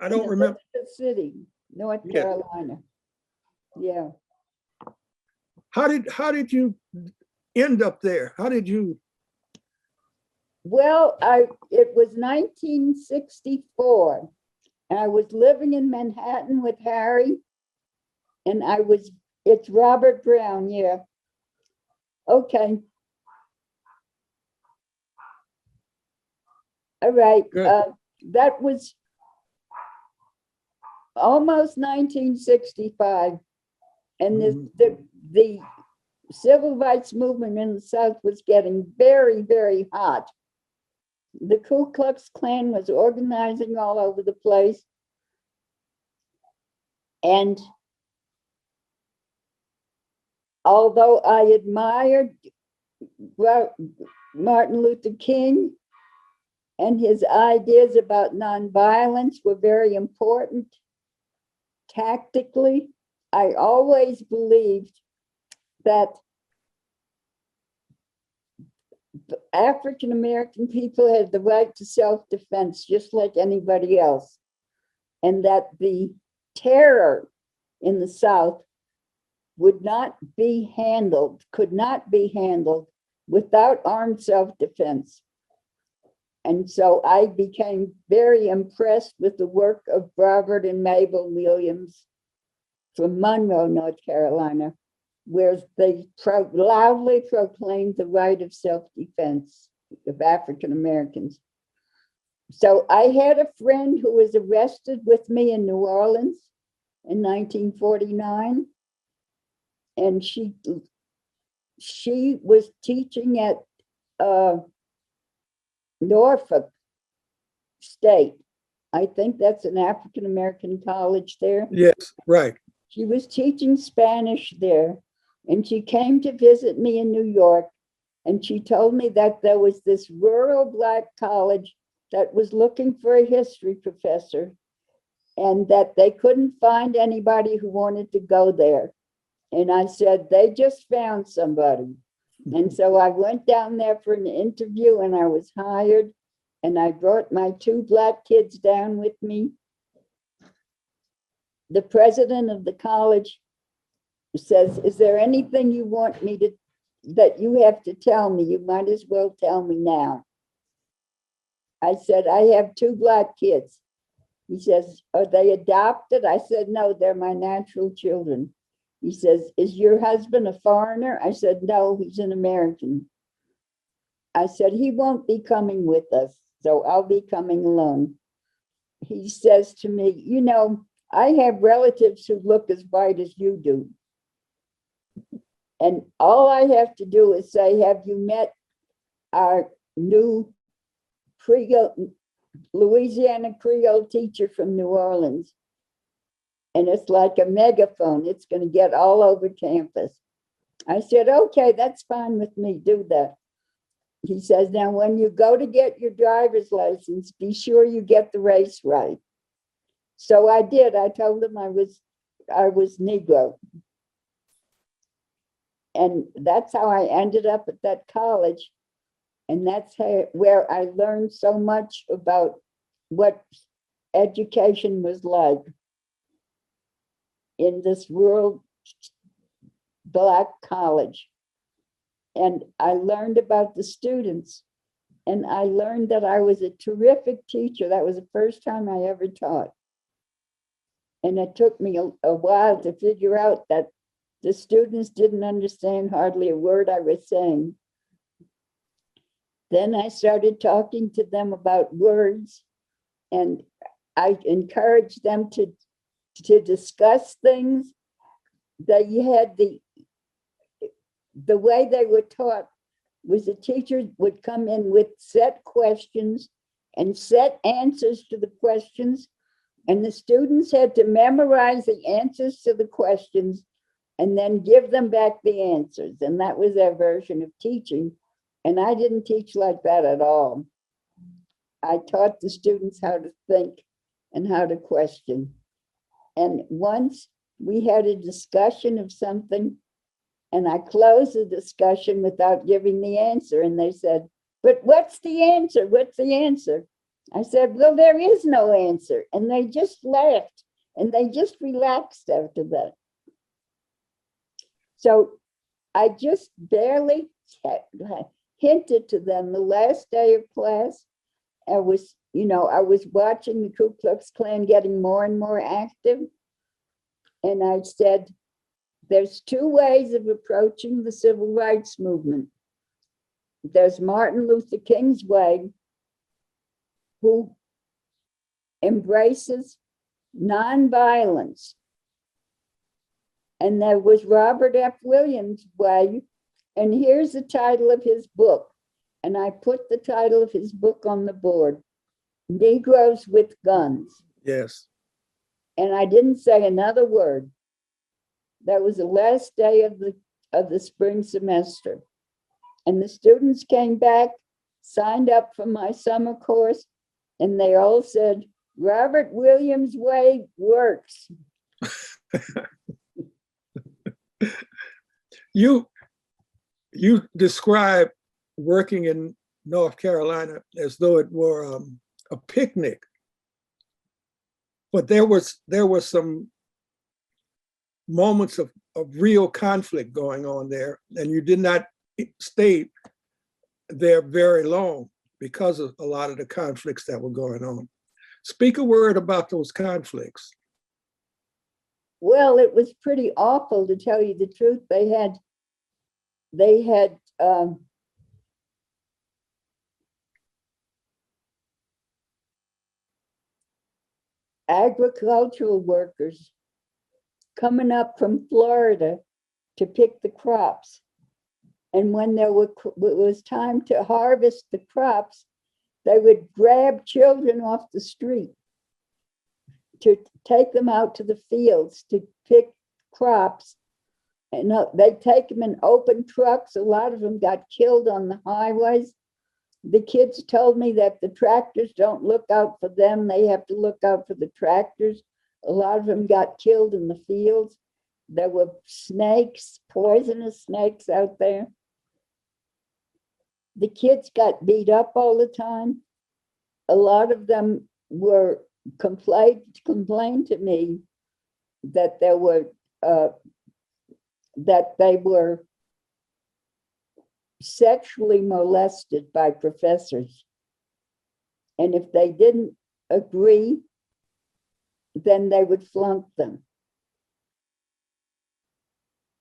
I don't remember. The city, North Carolina. Yeah. How did you end up there? How did you? Well, it was 1964. And I was living in Manhattan with Harry. And it's Robert Brown, yeah. Okay. All right. That was almost 1965. And the civil rights movement in the South was getting very, very hot. The Ku Klux Klan was organizing all over the place. And although I admired Martin Luther King and his ideas about nonviolence were very important tactically, I always believed that African American people had the right to self-defense just like anybody else, and that the terror in the South could not be handled without armed self-defense. And so I became very impressed with the work of Robert and Mabel Williams from Monroe, North Carolina, where they loudly proclaimed the right of self-defense of African Americans. So I had a friend who was arrested with me in New Orleans in 1949, and she was teaching at Norfolk State. I think that's an African American college there. Yes, right. She was teaching Spanish there, and she came to visit me in New York, and she told me that there was this rural Black college that was looking for a history professor, and that they couldn't find anybody who wanted to go there. And I said, they just found somebody. And so I went down there for an interview, and I was hired, and I brought my 2 Black kids down with me. The president of the college says, is there anything you want me to, that you have to tell me? You might as well tell me now. I said, I have 2 Black kids. He says, are they adopted? I said, no, they're my natural children. He says, is your husband a foreigner? I said, no, he's an American. I said, he won't be coming with us, so I'll be coming alone. He says to me, you know, I have relatives who look as white as you do. And all I have to do is say, have you met our new Louisiana Creole teacher from New Orleans? And it's like a megaphone. It's going to get all over campus. I said, okay, that's fine with me. Do that. He says, now, when you go to get your driver's license, be sure you get the race right. So I did. I told him I was Negro. And that's how I ended up at that college. And that's where I learned so much about what education was like in this rural Black college. And I learned about the students, and I learned that I was a terrific teacher. That was the first time I ever taught. And it took me a while to figure out that the students didn't understand hardly a word I was saying. Then I started talking to them about words, and I encouraged them to discuss things. They had the way they were taught was the teacher would come in with set questions and set answers to the questions, and the students had to memorize the answers to the questions and then give them back the answers. And that was their version of teaching. And I didn't teach like that at all. I taught the students how to think and how to question. And once we had a discussion of something, and I closed the discussion without giving the answer. And they said, but what's the answer? What's the answer? I said, well, there is no answer. And they just laughed, and they just relaxed after that. So I just barely hinted to them the last day of class. I was watching the Ku Klux Klan getting more and more active. And I said, there's 2 ways of approaching the civil rights movement. There's Martin Luther King's way, who embraces nonviolence. And there was Robert F. Williams' way. And here's the title of his book. And I put the title of his book on the board, Negroes with Guns. Yes. And I didn't say another word. That was the last day of the spring semester. And the students came back, signed up for my summer course, and they all said, Robert Williams' way works. You describe working in North Carolina as though it were a picnic, but there was some moments of real conflict going on there, and you did not stay there very long because of a lot of the conflicts that were going on. Speak a word about those conflicts. Well, it was pretty awful, to tell you the truth. They had agricultural workers coming up from Florida to pick the crops. And when it was time to harvest the crops, they would grab children off the street to take them out to the fields to pick crops. And they'd take them in open trucks. A lot of them got killed on the highways. The kids told me that the tractors don't look out for them. They have to look out for the tractors. A lot of them got killed in the fields. There were snakes, poisonous snakes out there. The kids got beat up all the time. A lot of them were complained to me that they were sexually molested by professors. And if they didn't agree, then they would flunk them.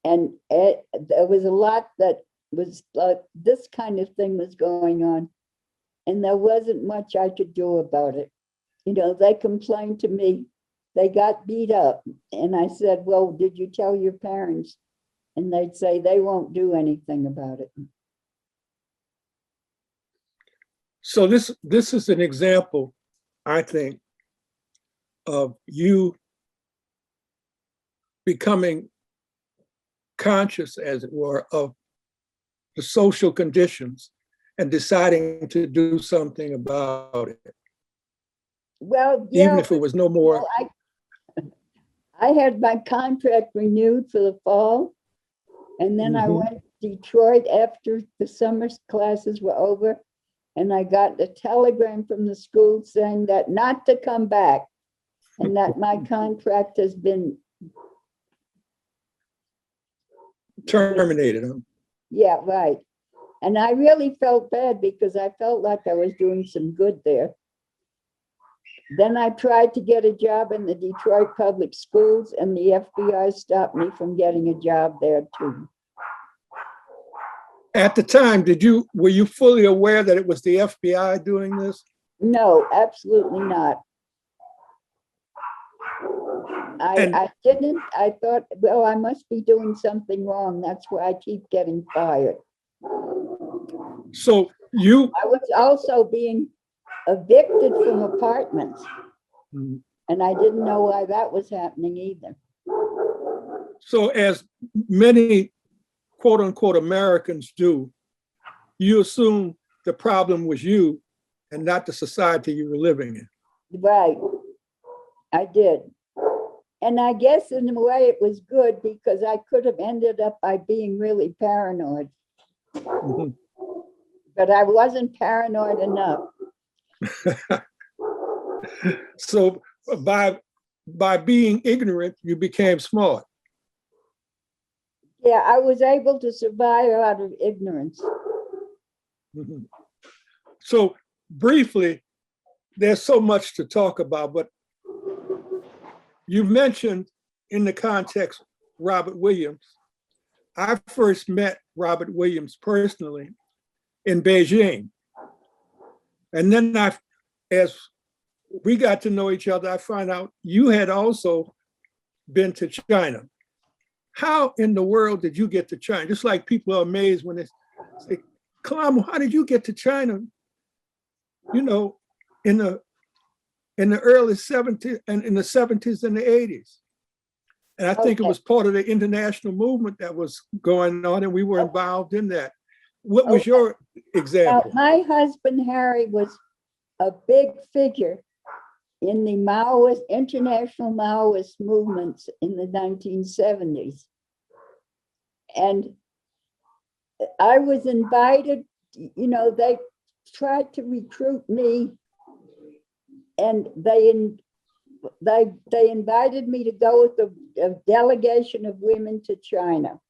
And there was a lot that was this kind of thing was going on, and there wasn't much I could do about it. You know, they complained to me, they got beat up, and I said, well, did you tell your parents? And they'd say they won't do anything about it. So this is an example, I think, of you becoming conscious, as it were, of the social conditions and deciding to do something about it. Well, yeah, even if it was no more. I had my contract renewed for the fall, and then I went to Detroit after the summer classes were over, and I got a telegram from the school saying that not to come back, and that my contract has been terminated. Yeah, right. And I really felt bad because I felt like I was doing some good there. Then I tried to get a job in the Detroit public schools, and the FBI stopped me from getting a job there too. At the time, were you fully aware that it was the FBI doing this? No, absolutely not. I didn't. I thought, well, I must be doing something wrong. That's why I keep getting fired. So I was also being evicted from apartments, and I didn't know why that was happening either. So as many quote unquote Americans do, you assume the problem was you and not the society you were living in. Right, I did. And I guess in a way it was good, because I could have ended up by being really paranoid. But I wasn't paranoid enough. So by being ignorant, you became smart. Yeah, I was able to survive out of ignorance. So briefly, there's so much to talk about, but you mentioned in the context Robert Williams. I first met Robert Williams personally in Beijing. And then as we got to know each other, I found out you had also been to China. How in the world did you get to China? Just like people are amazed when they say, Kalamu, how did you get to China? You know, in the early 70s and in the 70s and the 80s. And I think it was part of the international movement that was going on, and we were involved in that. What was your example? My husband, Harry, was a big figure in the Maoist, international Maoist movements in the 1970s. And I was invited, you know, they tried to recruit me, and they they invited me to go with a delegation of women to China.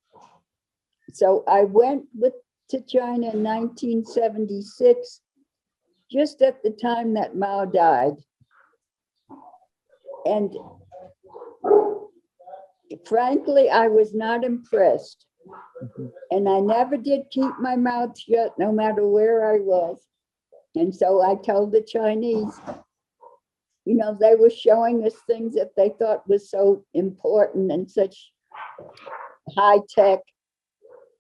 So I went to China in 1976, just at the time that Mao died. And frankly, I was not impressed. And I never did keep my mouth shut, no matter where I was. And so I told the Chinese, you know, they were showing us things that they thought was so important and such high tech.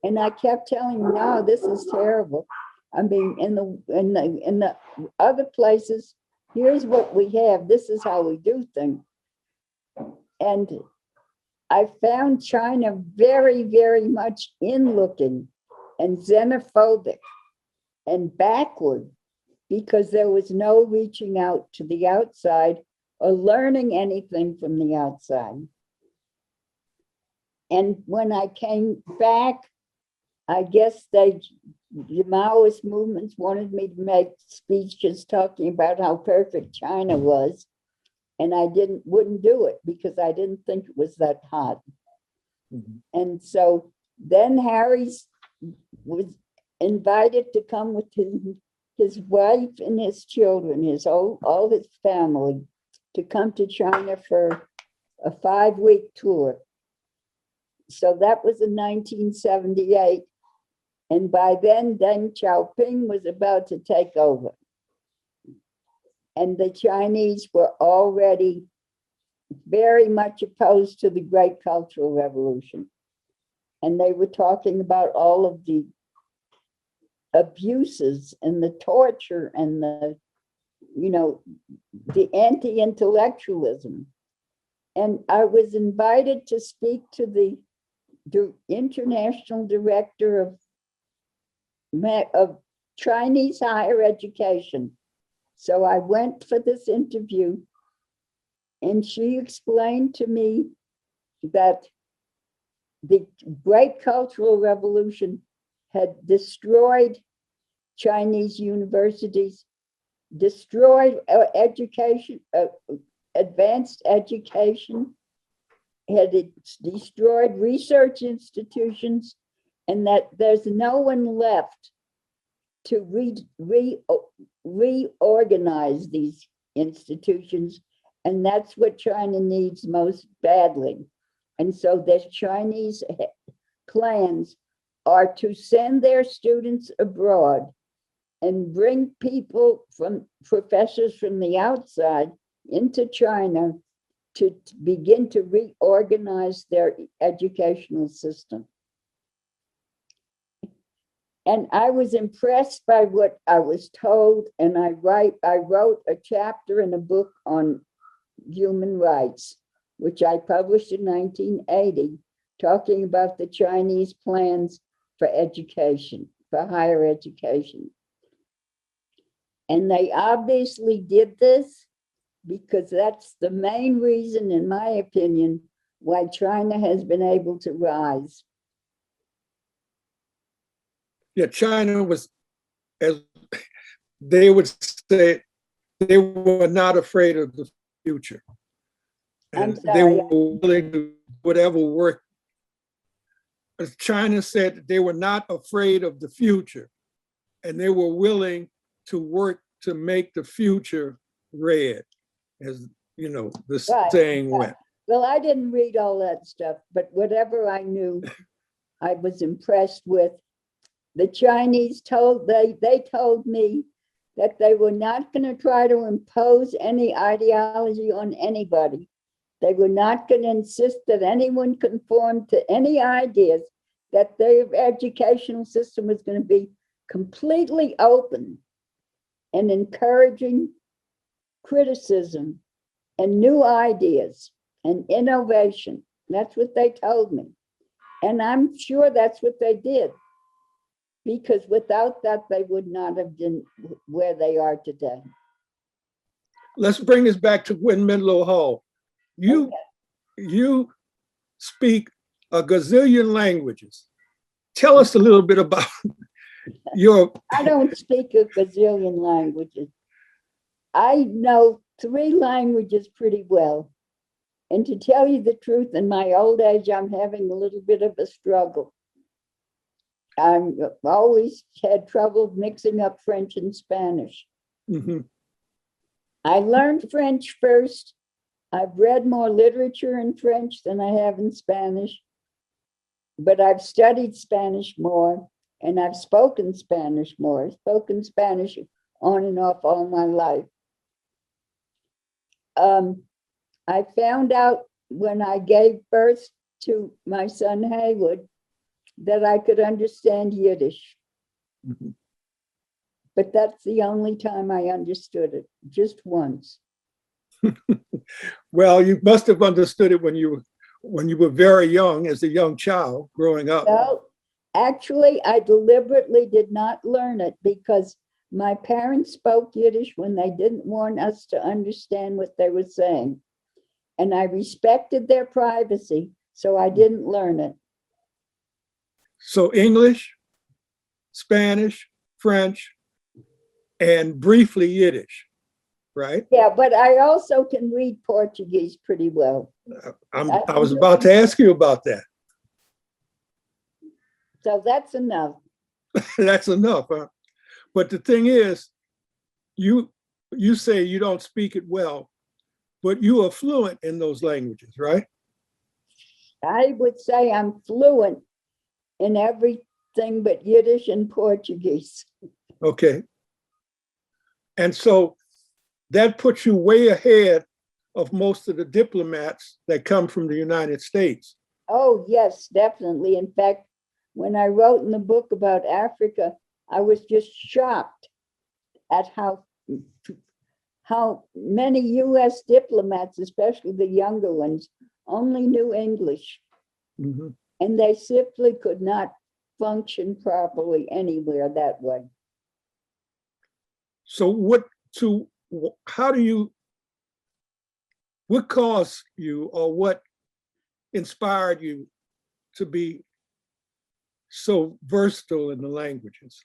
And I kept telling them, no, this is terrible. I mean, in the other places, here's what we have. This is how we do things. And I found China very, very much in-looking and xenophobic and backward, because there was no reaching out to the outside or learning anything from the outside. And when I came back, I guess the Maoist movements wanted me to make speeches talking about how perfect China was. And I wouldn't do it because I didn't think it was that hot. Mm-hmm. And so then Harry was invited to come with his wife and his children, all his family, to come to China for a 5-week tour. So that was in 1978. And by then, Deng Xiaoping was about to take over. And the Chinese were already very much opposed to the Great Cultural Revolution. And they were talking about all of the abuses and the torture and the anti-intellectualism. And I was invited to speak to the international director of Chinese higher education. So I went for this interview, and she explained to me that the Great Cultural Revolution had destroyed Chinese universities, destroyed education, advanced education, had destroyed research institutions, and that there's no one left to reorganize these institutions. And that's what China needs most badly. And so the Chinese plans are to send their students abroad and bring professors from the outside into China to begin to reorganize their educational system. And I was impressed by what I was told, and I wrote a chapter in a book on human rights, which I published in 1980, talking about the Chinese plans for education, for higher education. And they obviously did this because that's the main reason, in my opinion, why China has been able to rise. Yeah, China was, as they would say, they were not afraid of the future. And they were willing to do whatever work. As China said that they were not afraid of the future, and they were willing to work to make the future red, as you know, the saying went. Well, I didn't read all that stuff, but whatever I knew, I was impressed with. The Chinese told me that they were not going to try to impose any ideology on anybody. They were not going to insist that anyone conform to any ideas, that their educational system was going to be completely open and encouraging criticism and new ideas and innovation. That's what they told me. And I'm sure that's what they did, because without that, they would not have been where they are today. Let's bring this back to Gwendolyn Midlo Hall. You speak a gazillion languages. Tell us a little bit about your... I don't speak a gazillion languages. I know 3 languages pretty well. And to tell you the truth, in my old age, I'm having a little bit of a struggle. I've always had trouble mixing up French and Spanish. Mm-hmm. I learned French first. I've read more literature in French than I have in Spanish, but I've studied Spanish more, and I've spoken Spanish more. I've spoken Spanish on and off all my life. I found out when I gave birth to my son Haywood that I could understand Yiddish. Mm-hmm. But that's the only time I understood it, just once. Well, you must have understood it when you were very young, as a young child growing up. No, actually, I deliberately did not learn it because my parents spoke Yiddish when they didn't want us to understand what they were saying. And I respected their privacy, so I didn't learn it. So English, Spanish, French, and briefly Yiddish, right? Yeah, but I also can read Portuguese pretty well. I was about to ask you about that. So that's enough. That's enough, huh? But the thing is, you say you don't speak it well, but you are fluent in those languages, right? I would say I'm fluent in everything but Yiddish and Portuguese. Okay. And so that puts you way ahead of most of the diplomats that come from the United States. Oh, yes, definitely. In fact, when I wrote in the book about Africa, I was just shocked at how many US diplomats, especially the younger ones, only knew English. Mm-hmm. And they simply could not function properly anywhere that way. So what caused you, or what inspired you to be so versatile in the languages?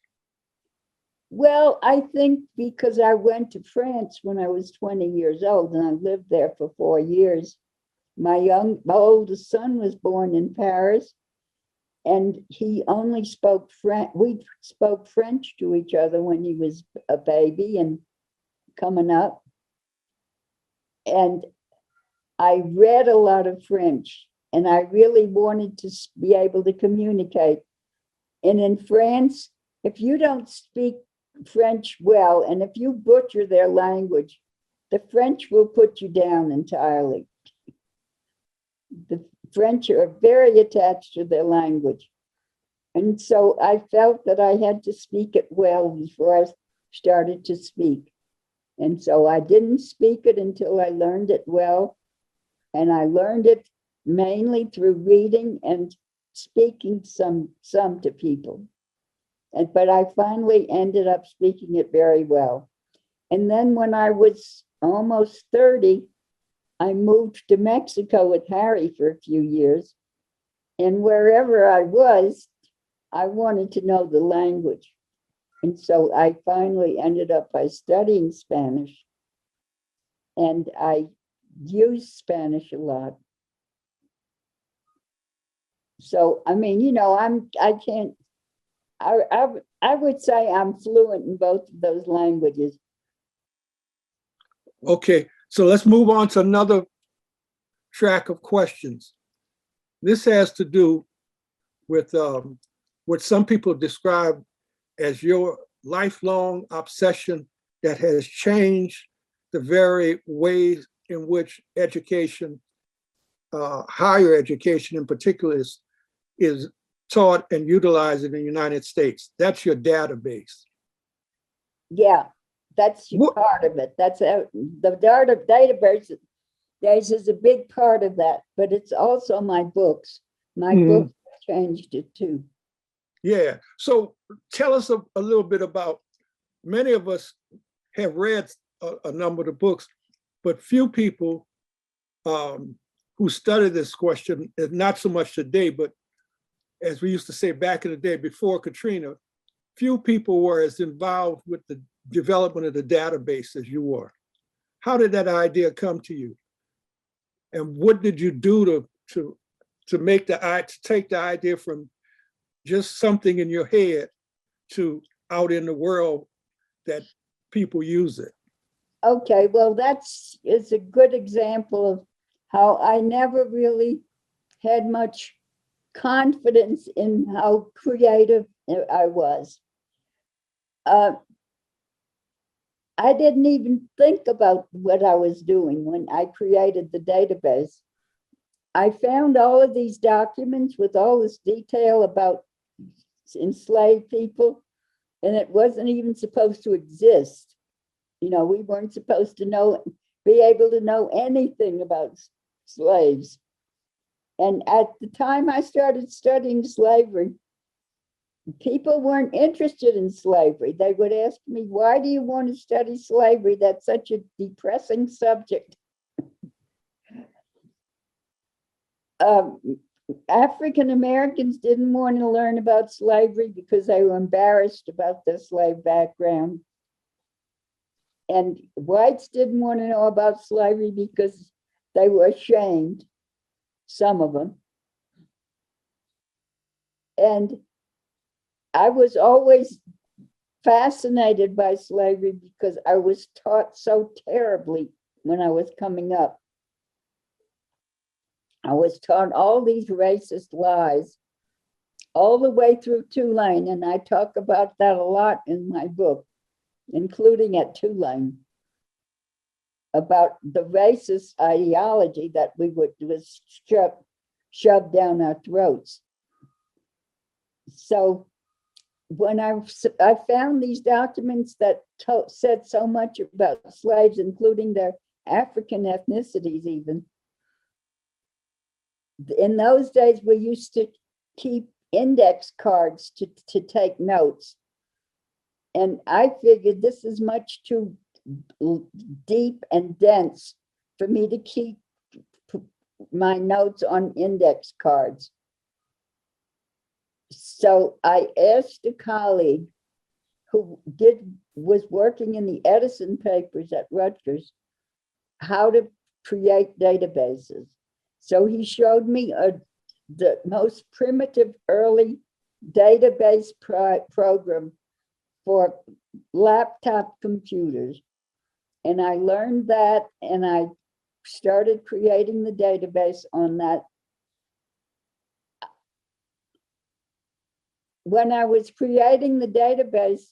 Well, I think because I went to France when I was 20 years old and I lived there for 4 years. My oldest son was born in Paris, and he only spoke French. We spoke French to each other when he was a baby and coming up. And I read a lot of French, and I really wanted to be able to communicate. And in France, if you don't speak French well, and if you butcher their language, the French will put you down entirely. The French are very attached to their language. And so I felt that I had to speak it well before I started to speak. And so I didn't speak it until I learned it well. And I learned it mainly through reading and speaking some to people. But I finally ended up speaking it very well. And then when I was almost 30, I moved to Mexico with Harry for a few years. And wherever I was, I wanted to know the language. And so I finally ended up by studying Spanish. And I use Spanish a lot. So, I mean, you know, I would say I'm fluent in both of those languages. Okay, so let's move on to another track of questions. This has to do with what some people describe as your lifelong obsession that has changed the very ways in which education, higher education in particular, is taught and utilized in the United States. That's your database. Yeah, that's part of it. That's the database is a big part of that, but it's also my books. My books changed it too. Yeah, so tell us a little bit about, many of us have read a number of the books, but few people who study this question, not so much today, but as we used to say back in the day before Katrina, few people were as involved with the development of the database as you were. how did that idea come to you? And what did you do to make to take the idea from just something in your head to out in the world that people use it? Okay, well, it's a good example of how I never really had much confidence in how creative I was. I didn't even think about what I was doing when I created the database. I found all of these documents with all this detail about enslaved people, and it wasn't even supposed to exist. You know, we weren't supposed to be able to know anything about slaves. And at the time I started studying slavery, people weren't interested in slavery. They would ask me, why do you want to study slavery? That's such a depressing subject. African Americans didn't want to learn about slavery because they were embarrassed about their slave background. And whites didn't want to know about slavery because they were ashamed, some of them. And I was always fascinated by slavery because I was taught so terribly when I was coming up. I was taught all these racist lies all the way through Tulane, and I talk about that a lot in my book, including at Tulane, about the racist ideology that was shoved down our throats. So when I found these documents that said so much about slaves, including their African ethnicities even, in those days we used to keep index cards to take notes. And I figured this is much too deep and dense for me to keep my notes on index cards. So I asked a colleague who was working in the Edison papers at Rutgers how to create databases. So he showed me the most primitive early database program for laptop computers. And I learned that, and I started creating the database on that. When I was creating the database,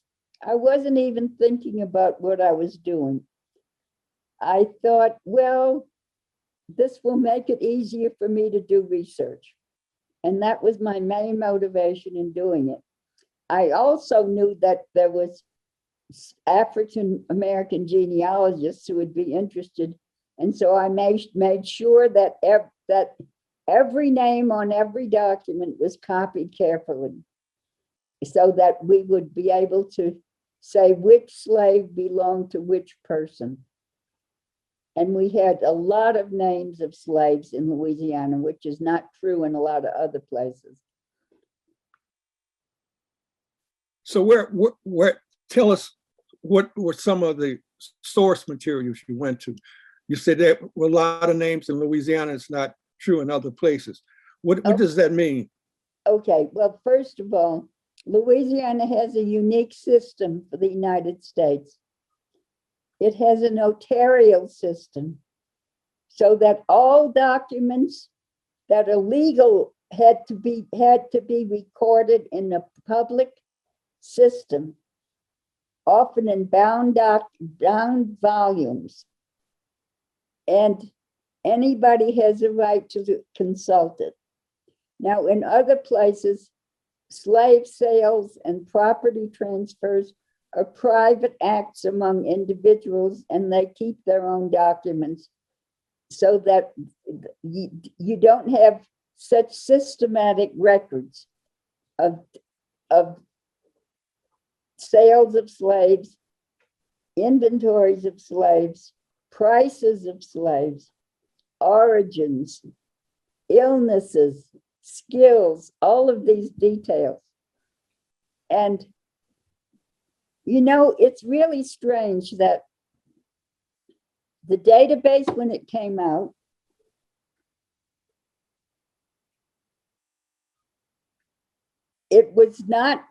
I wasn't even thinking about what I was doing. I thought, well, this will make it easier for me to do research. And that was my main motivation in doing it. I also knew that there was African American genealogists who would be interested. And so I made sure that every name on every document was copied carefully, so that we would be able to say which slave belonged to which person. And we had a lot of names of slaves in Louisiana, which is not true in a lot of other places. So where tell us what were some of the source materials you went to? You said there were a lot of names in Louisiana. It's not true in other places. What does that mean? Okay, well, first of all, Louisiana has a unique system for the United States. It has a notarial system, so that all documents that are legal had to be recorded in a public system, often in bound volumes. And anybody has a right to consult it. Now, in other places, slave sales and property transfers are private acts among individuals, and they keep their own documents, so that you don't have such systematic records of sales of slaves, inventories of slaves, prices of slaves, origins, illnesses, skills, all of these details. And you know, it's really strange that the database, when it came out, it was not,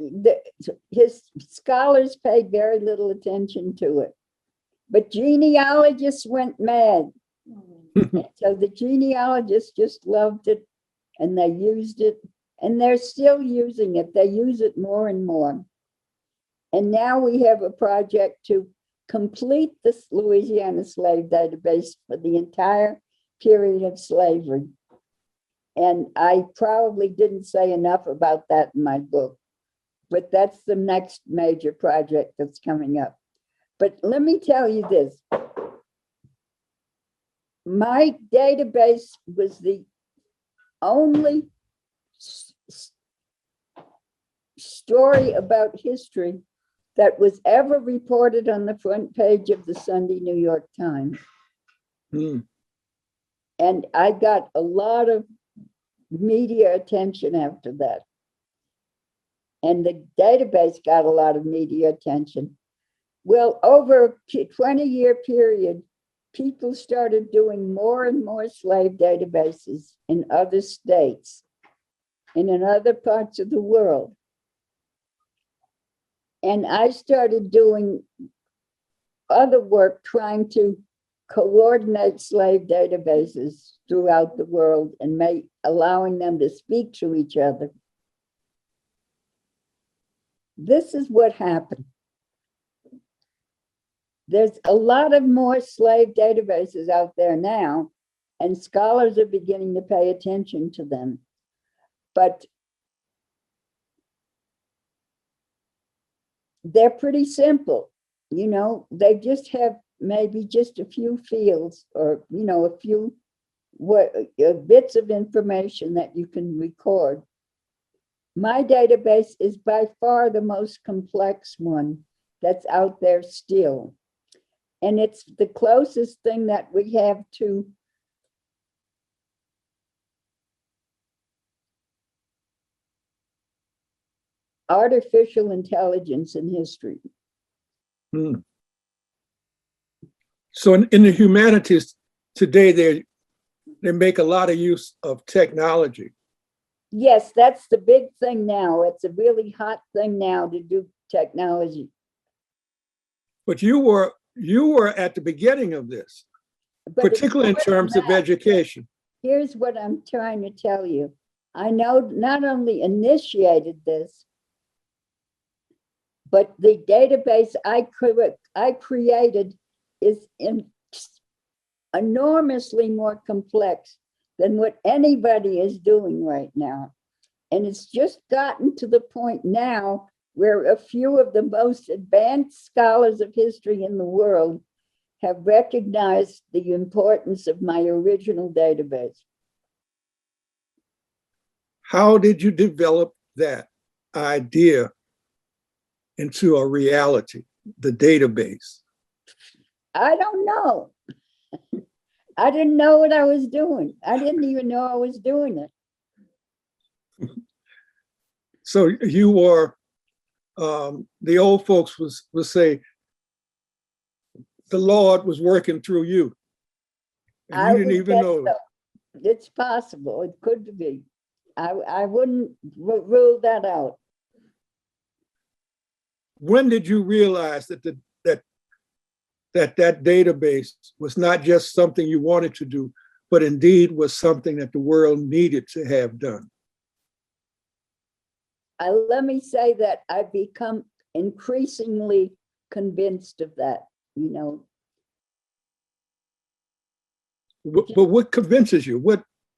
his scholars paid very little attention to it, but genealogists went mad. So the genealogists just loved it, and they used it, and they're still using it. They use it more and more. And now we have a project to complete this Louisiana slave database for the entire period of slavery. And I probably didn't say enough about that in my book, but that's the next major project that's coming up. But let me tell you this. My database was the only story about history that was ever reported on the front page of the Sunday New York Times. And I got a lot of media attention after that. And the database got a lot of media attention. Well, over a 20-year period, people started doing more and more slave databases in other states and in other parts of the world. And I started doing other work trying to coordinate slave databases throughout the world and allowing them to speak to each other. This is what happened. There's a lot of more slave databases out there now, and scholars are beginning to pay attention to them. But they're pretty simple. You know, they just have maybe just a few fields or, you know, a few bits of information that you can record. My database is by far the most complex one that's out there still. And it's the closest thing that we have to artificial intelligence in history. So in the humanities today, they make a lot of use of technology. Yes, that's the big thing now. It's a really hot thing now to do technology. But you were at the beginning of this, But particularly in terms of education. Here's what I'm trying to tell you. I know not only initiated this, but the database I created is enormously more complex than what anybody is doing right now. And it's just gotten to the point now where a few of the most advanced scholars of history in the world have recognized the importance of my original database. How did you develop that idea into a reality, the database? I don't know. I didn't know what I was doing. I didn't even know I was doing it. So you were, the old folks would say, the Lord was working through you. And you didn't even know it. It's possible. It could be. I wouldn't rule that out. When did you realize that that database was not just something you wanted to do, but indeed was something that the world needed to have done? Let me say that I've become increasingly convinced of that, you know. But what convinces you?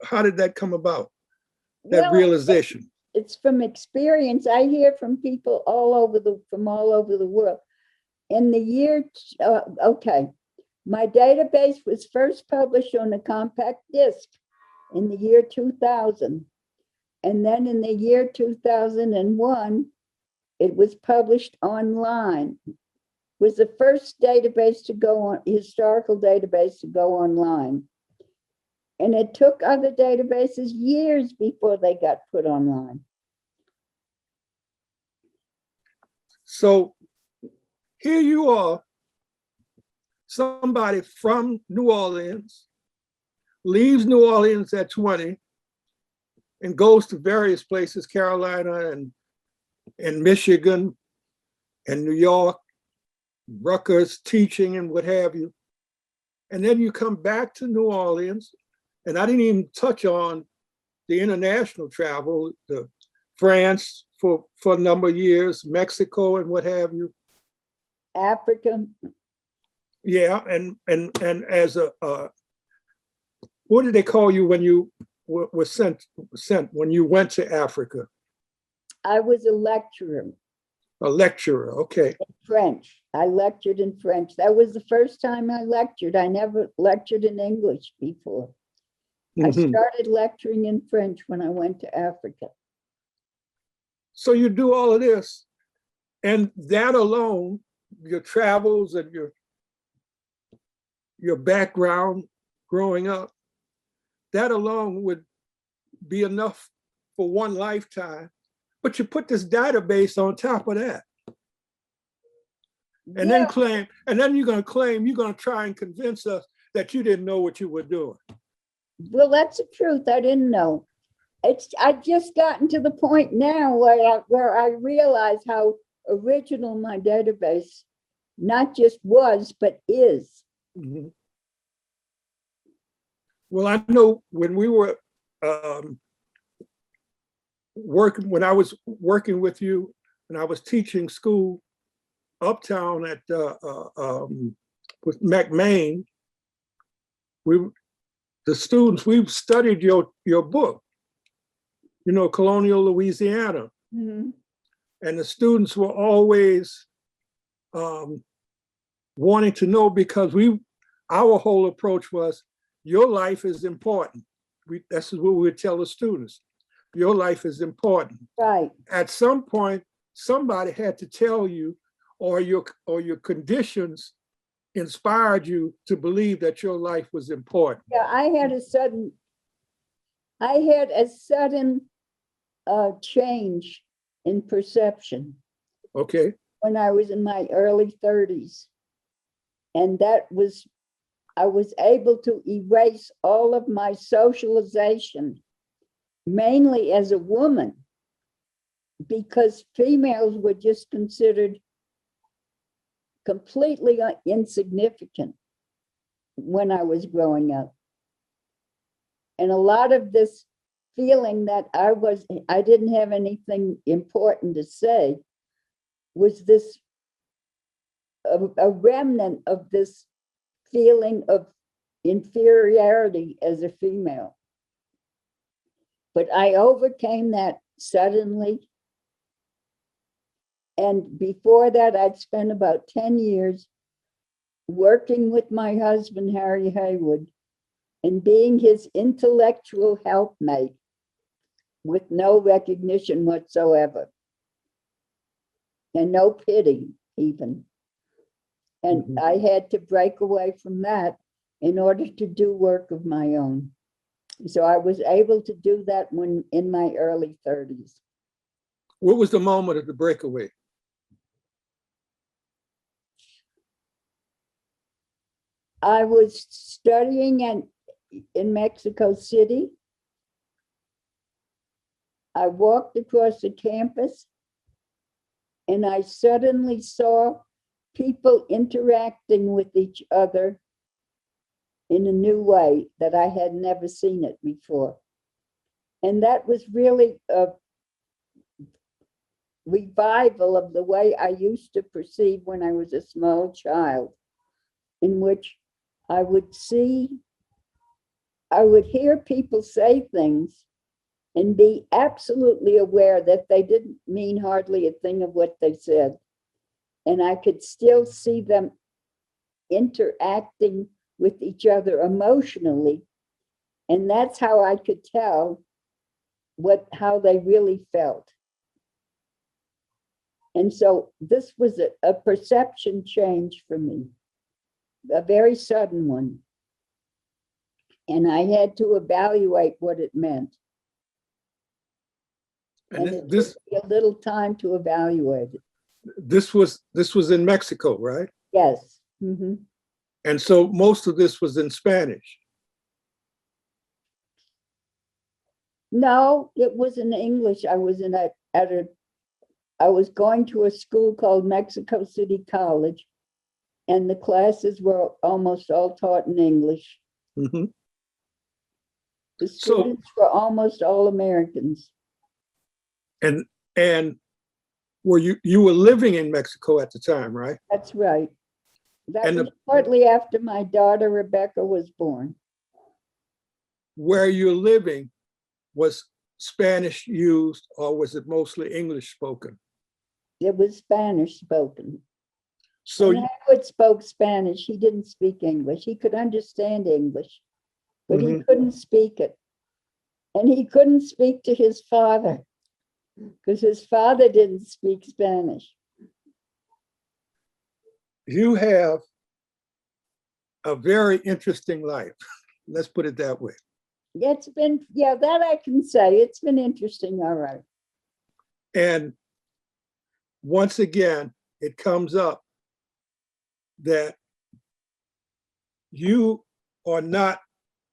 How did that come about? That realization? It's from experience. I hear from people from all over the world. In the year, my database was first published on a compact disc in the year 2000. And then in the year 2001, it was published online. It was the first database to go on, historical database to go online. And it took other databases years before they got put online. So here you are somebody from New Orleans leaves New Orleans at 20 and goes to various places, Carolina and Michigan and New York, Rutgers, teaching and what have you. And then you come back to New Orleans, and I didn't even touch on the international travel, the France for a number of years, Mexico and what have you. Africa. Yeah, and as a, what did they call you when you were sent when you went to Africa? I was a lecturer. A lecturer, okay. In French. I lectured in French. That was the first time I lectured. I never lectured in English before. I started lecturing in French when I went to Africa. So you do all of this, and that alone, your travels and your background growing up, that alone would be enough for one lifetime. But you put this database on top of that. And then claim, and then you're going to try and convince us that you didn't know what you were doing. Well, that's the truth. I didn't know. I've just gotten to the point now where I realize how original my database not just was, but is. Mm-hmm. Well, I know when we were when I was working with you and I was teaching school uptown at with McMain, the students, we studied your book, Colonial Louisiana. Mm-hmm. And the students were always wanting to know, because our whole approach was, your life is important. This is what we would tell the students. Your life is important. Right. At some point, somebody had to tell you, or your conditions inspired you to believe that your life was important. Yeah, I had a sudden change in perception. Okay. When I was in my early 30s. And I was able to erase all of my socialization, mainly as a woman, because females were just considered completely insignificant when I was growing up. And a lot of this feeling that I didn't have anything important to say was this a remnant of this feeling of inferiority as a female. But I overcame that suddenly. And before that, I'd spent about 10 years working with my husband, Harry Haywood, and being his intellectual helpmate with no recognition whatsoever and no pity even. And I had to break away from that in order to do work of my own. So I was able to do that when in my early 30s. What was the moment of the breakaway? I was studying in Mexico City. I walked across the campus and I suddenly saw people interacting with each other in a new way that I had never seen it before. And that was really a revival of the way I used to perceive when I was a small child, in which I would hear people say things and be absolutely aware that they didn't mean hardly a thing of what they said. And I could still see them interacting with each other emotionally. And that's how I could tell how they really felt. And so this was a perception change for me, a very sudden one. And I had to evaluate what it meant. And it took me a little time to evaluate it. This was in Mexico, right? Yes. Mm-hmm. And so most of this was in Spanish. No, it was in English. I was I was going to a school called Mexico City College, and the classes were almost all taught in English. Mm-hmm. The students were almost all Americans. And were you were living in Mexico at the time, right? That's right. That was partly after my daughter Rebecca was born. Where you're living, was Spanish used, or was it mostly English spoken? It was Spanish spoken. So Haywood spoke Spanish. He didn't speak English. He could understand English, but he couldn't speak it. And he couldn't speak to his father because his father didn't speak Spanish. You have a very interesting life. Let's put it that way. It's been, yeah, that I can say. It's been interesting, all right. And once again, it comes up that you are not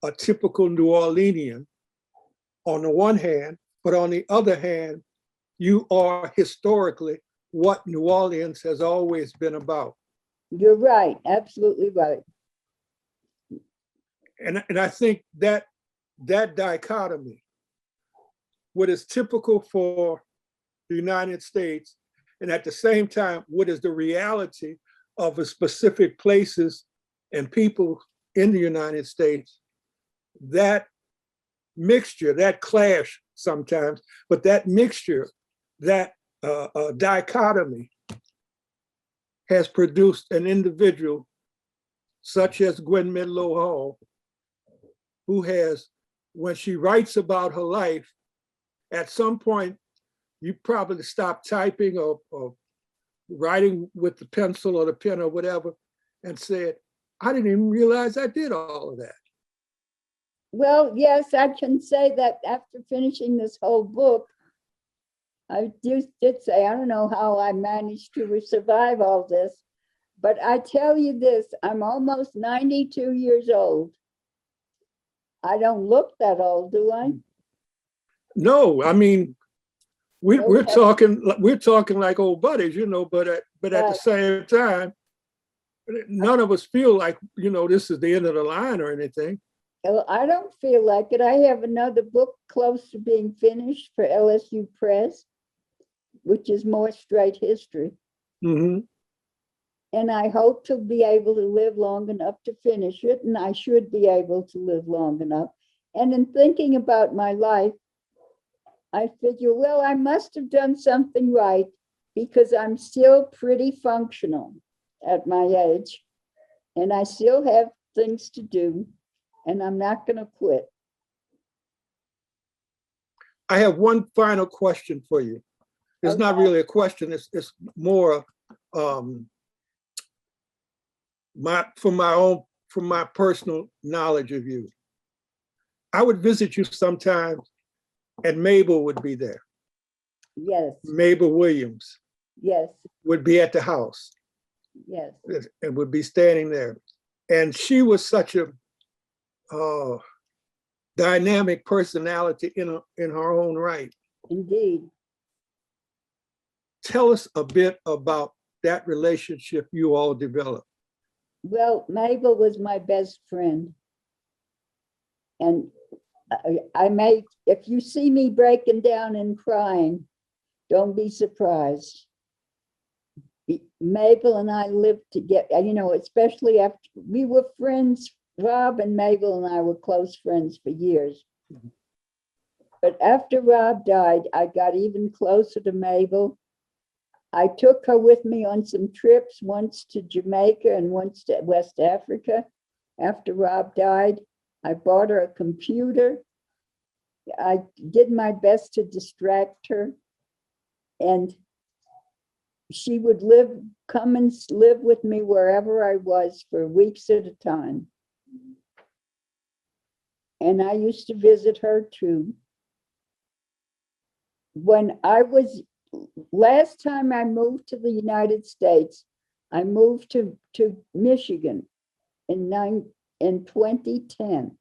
a typical New Orleanian on the one hand, but on the other hand, you are historically what New Orleans has always been about. You're right, absolutely right. And I think that dichotomy, what is typical for the United States, and at the same time, what is the reality of the specific places and people in the United States, that mixture, that clash sometimes, but that mixture, that dichotomy has produced an individual such as Gwendolyn Midlo Hall, who has, when she writes about her life, at some point, you probably stop typing or writing with the pencil or the pen or whatever and said, I didn't even realize I did all of that. Well, yes, I can say that after finishing this whole book, I did say, I don't know how I managed to survive all this, but I tell you this, I'm almost 92 years old. I don't look that old, do I? No, I mean, we're talking like old buddies, you know, but at the same time, none of us feel like, you know, this is the end of the line or anything. Well, I don't feel like it. I have another book close to being finished for LSU Press, which is more straight history. Mm-hmm. And I hope to be able to live long enough to finish it, and I should be able to live long enough. And in thinking about my life, I figure, well, I must have done something right because I'm still pretty functional at my age, and I still have things to do, and I'm not going to quit. I have one final question for you. It's not really a question. It's more from my personal knowledge of you. I would visit you sometimes, and Mabel would be there. Yes. Mabel Williams. Yes. Would be at the house. Yes. And would be standing there. And she was such a dynamic personality in her own right. Indeed. Tell us a bit about that relationship you all developed. Well, Mabel was my best friend. And if you see me breaking down and crying, don't be surprised. Mabel and I lived together, you know, especially after we were friends. Rob and Mabel and I were close friends for years. But after Rob died, I got even closer to Mabel. I took her with me on some trips, once to Jamaica and once to West Africa. After Rob died, I bought her a computer. I did my best to distract her. And she would come and live with me wherever I was for weeks at a time. And I used to visit her too. Last time I moved to the United States, I moved to Michigan. in 2010.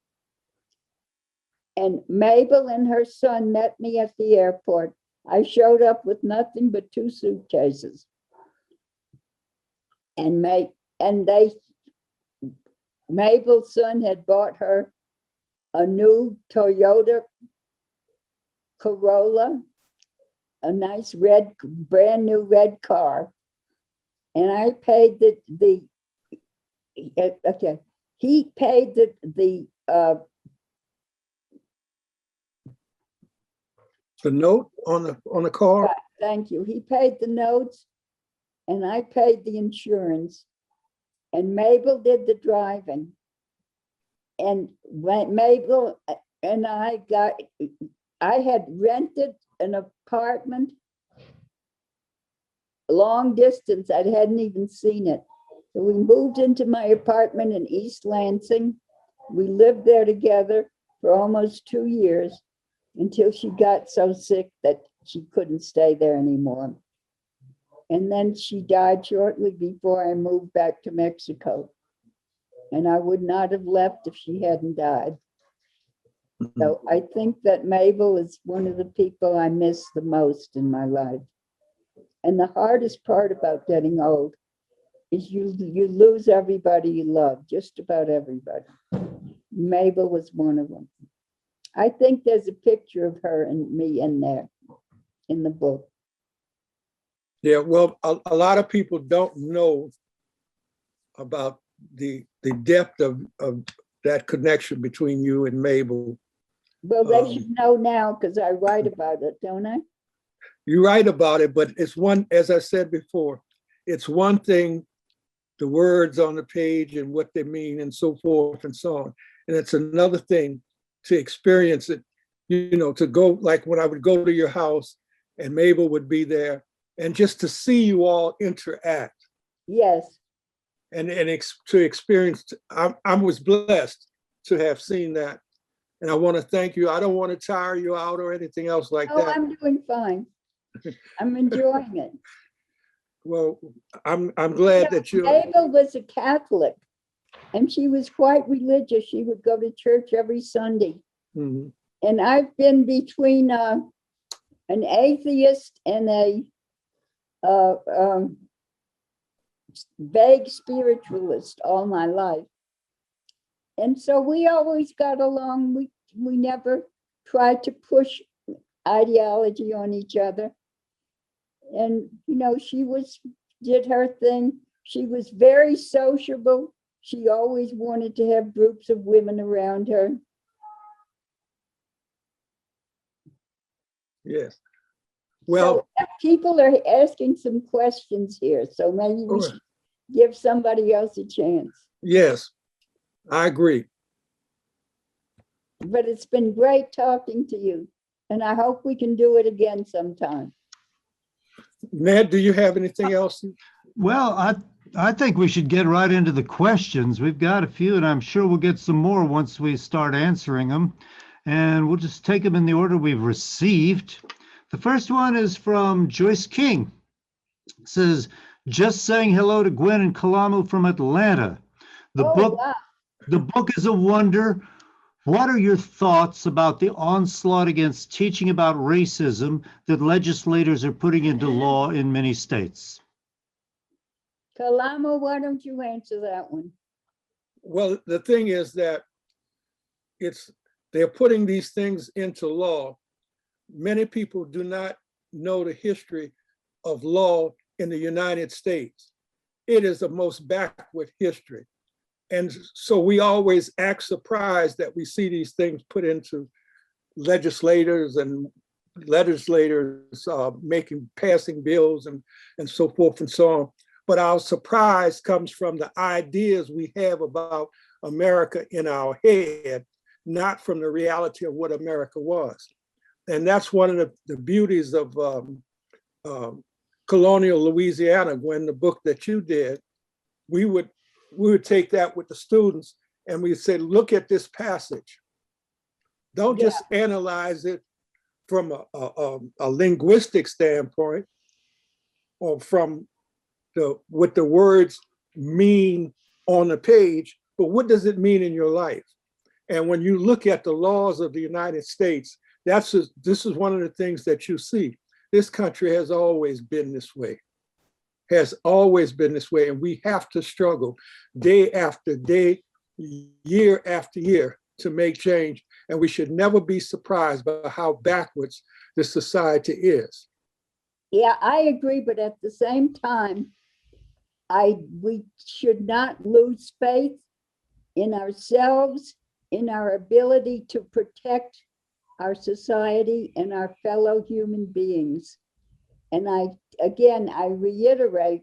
And Mabel and her son met me at the airport. I showed up with nothing but 2 suitcases. And Mabel's son had bought her a new Toyota Corolla, a nice brand new red car. And I paid he paid the note on the car. Thank you. He paid the notes and I paid the insurance, and Mabel did the driving. And when Mabel and I had rented an apartment long distance. I hadn't even seen it. So we moved into my apartment in East Lansing. We lived there together for almost 2 years until she got so sick that she couldn't stay there anymore. And then she died shortly before I moved back to Mexico. And I would not have left if she hadn't died. So I think that Mabel is one of the people I miss the most in my life. And the hardest part about getting old is you lose everybody you love, just about everybody. Mabel was one of them. I think there's a picture of her and me in there, in the book. Yeah, well, a lot of people don't know about the depth of that connection between you and Mabel. Well, they should know now because I write about it, don't I? You write about it, but it's one, as I said before, it's one thing, the words on the page and what they mean and so forth and so on. And it's another thing to experience it, to go, like when I would go to your house and Mabel would be there, and just to see you all interact. Yes. And to experience, I was blessed to have seen that. And I want to thank you. I don't want to tire you out or anything else like that. I'm doing fine. I'm enjoying it. Well, I'm glad that you. Mabel was a Catholic, and she was quite religious. She would go to church every Sunday. Mm-hmm. And I've been between an atheist and a vague spiritualist all my life. And so we always got along. We never tried to push ideology on each other. And, she did her thing. She was very sociable. She always wanted to have groups of women around her. Yes. Well, so people are asking some questions here. So maybe we should give somebody else a chance. Yes, I agree. But it's been great talking to you. And I hope we can do it again sometime. Ned, do you have anything else? Well, I think we should get right into the questions. We've got a few, and I'm sure we'll get some more once we start answering them. And we'll just take them in the order we've received. The first one is from Joyce King. It says, just saying hello to Gwen and Kalamu from Atlanta. The book is a wonder. What are your thoughts about the onslaught against teaching about racism that legislators are putting into law in many states? Kalamu, why don't you answer that one? Well, the thing is that they're putting these things into law. Many people do not know the history of law in the United States. It is the most backward history. And so we always act surprised that we see these things put into legislators and legislators passing bills and so forth and so on. But our surprise comes from the ideas we have about America in our head, not from the reality of what America was. And that's one of the beauties of colonial Louisiana. When the book that you did, we would take that with the students and we'd say, look at this passage. Don't just analyze it from a linguistic standpoint or from what the words mean on the page, but what does it mean in your life? And when you look at the laws of the United States, this is one of the things that you see. This country has always been this way, and we have to struggle day after day, year after year to make change. And we should never be surprised by how backwards the society is. Yeah, I agree, but at the same time, we should not lose faith in ourselves, in our ability to protect our society and our fellow human beings. And I reiterate,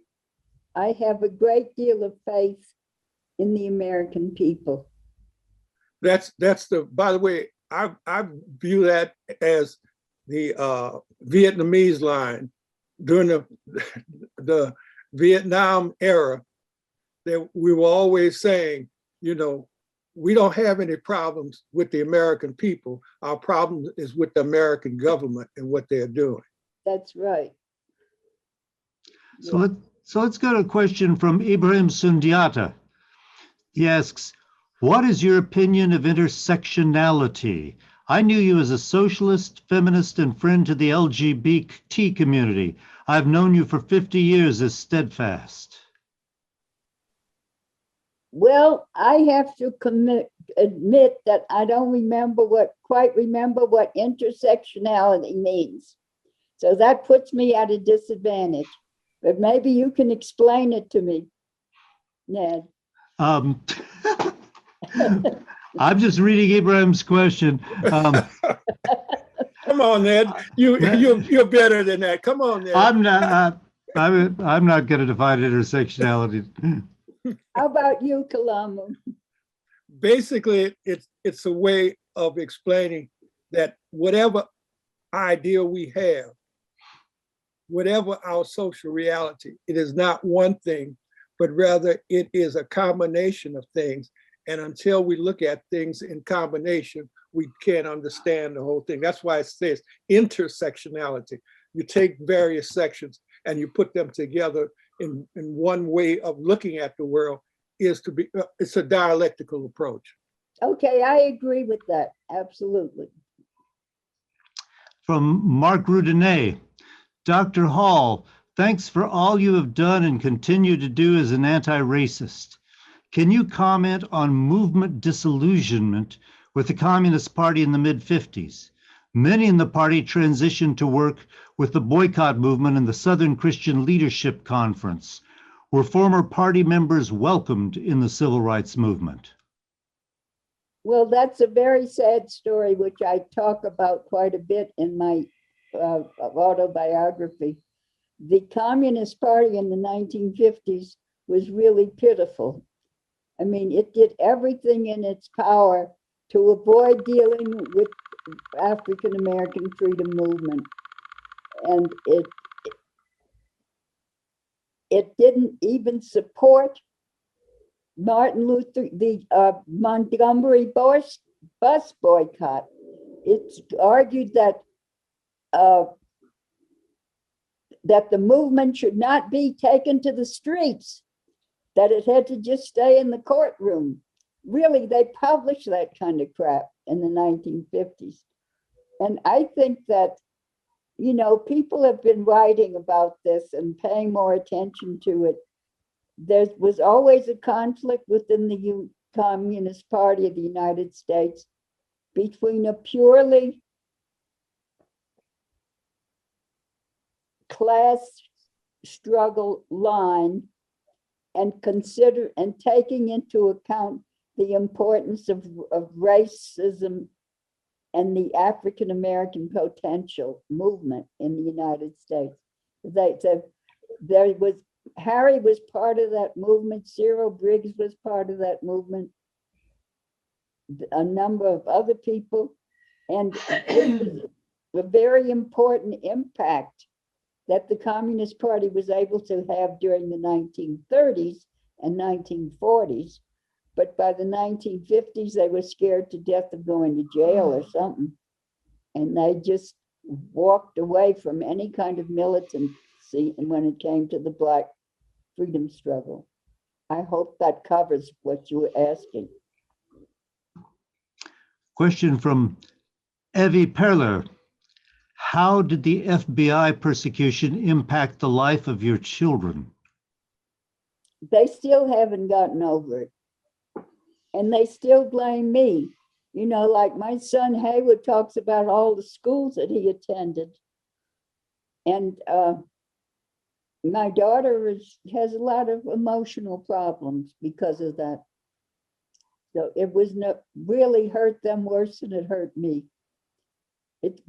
I have a great deal of faith in the American people. By the way, I view that as the Vietnamese line during the Vietnam era, that we were always saying, we don't have any problems with the American people. Our problem is with the American government and what they're doing. That's right. So let's go to a question from Ibrahim Sundiata. He asks, what is your opinion of intersectionality? I knew you as a socialist, feminist, and friend to the LGBT community. I've known you for 50 years as steadfast. Well, I have to admit that I don't quite remember what intersectionality means. So that puts me at a disadvantage. But maybe you can explain it to me, Ned. I'm just reading Ibrahim's question. Come on, Ned. You're better than that. Come on, Ned. I'm not going to define intersectionality. How about you, Kalamu? Basically, it's a way of explaining that whatever idea we have, whatever our social reality, it is not one thing, but rather it is a combination of things. And until we look at things in combination, we can't understand the whole thing. That's why it says intersectionality. You take various sections and you put them together in one way of looking at the world. It's a dialectical approach. Okay, I agree with that. Absolutely. From Mark Roudinet, Dr. Hall, thanks for all you have done and continue to do as an anti-racist. Can you comment on movement disillusionment with the Communist Party in the mid-50s? Many in the party transitioned to work with the boycott movement and the Southern Christian Leadership Conference. Were former party members welcomed in the civil rights movement? Well, that's a very sad story, which I talk about quite a bit in my autobiography. The Communist Party in the 1950s was really pitiful. I mean, it did everything in its power to avoid dealing with African American freedom movement. And it didn't even support Martin Luther, the Montgomery bus boycott. It's argued that that the movement should not be taken to the streets, that it had to just stay in the courtroom. Really, they published that kind of crap in the 1950s. And I think that, people have been writing about this and paying more attention to it. There was always a conflict within the Communist Party of the United States between a purely class struggle line and taking into account the importance of racism and the African American potential movement in the United States. Harry was part of that movement. Cyril Briggs was part of that movement. A number of other people, and it was a very important impact that the Communist Party was able to have during the 1930s and 1940s. But by the 1950s, they were scared to death of going to jail or something. And they just walked away from any kind of militancy when it came to the Black freedom struggle. I hope that covers what you were asking. Question from Evie Perler. How did the FBI persecution impact the life of your children? They still haven't gotten over it. And they still blame me. You know, like my son Haywood talks about all the schools that he attended. And my daughter has a lot of emotional problems because of that. So it really hurt them worse than it hurt me. It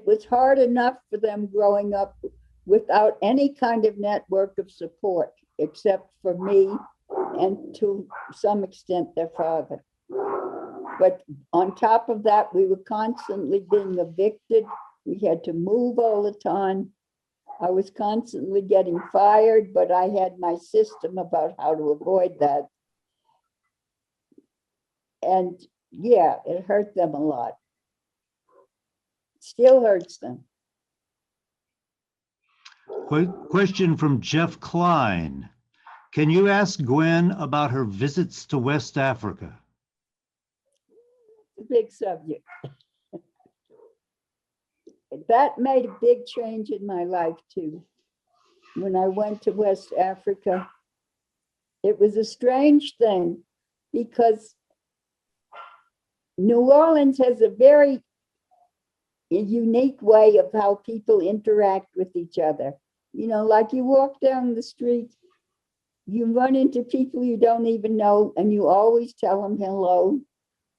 was hard enough for them growing up without any kind of network of support, except for me and to some extent their father. But on top of that, we were constantly being evicted. We had to move all the time. I was constantly getting fired, but I had my system about how to avoid that. And yeah, it hurt them a lot. Still hurts them. Question from Jeff Klein. Can you ask Gwen about her visits to West Africa? A big subject. That made a big change in my life too. When I went to West Africa, it was a strange thing because New Orleans has a very unique way of how people interact with each other. You know, like you walk down the street, you run into people you don't even know, and you always tell them hello,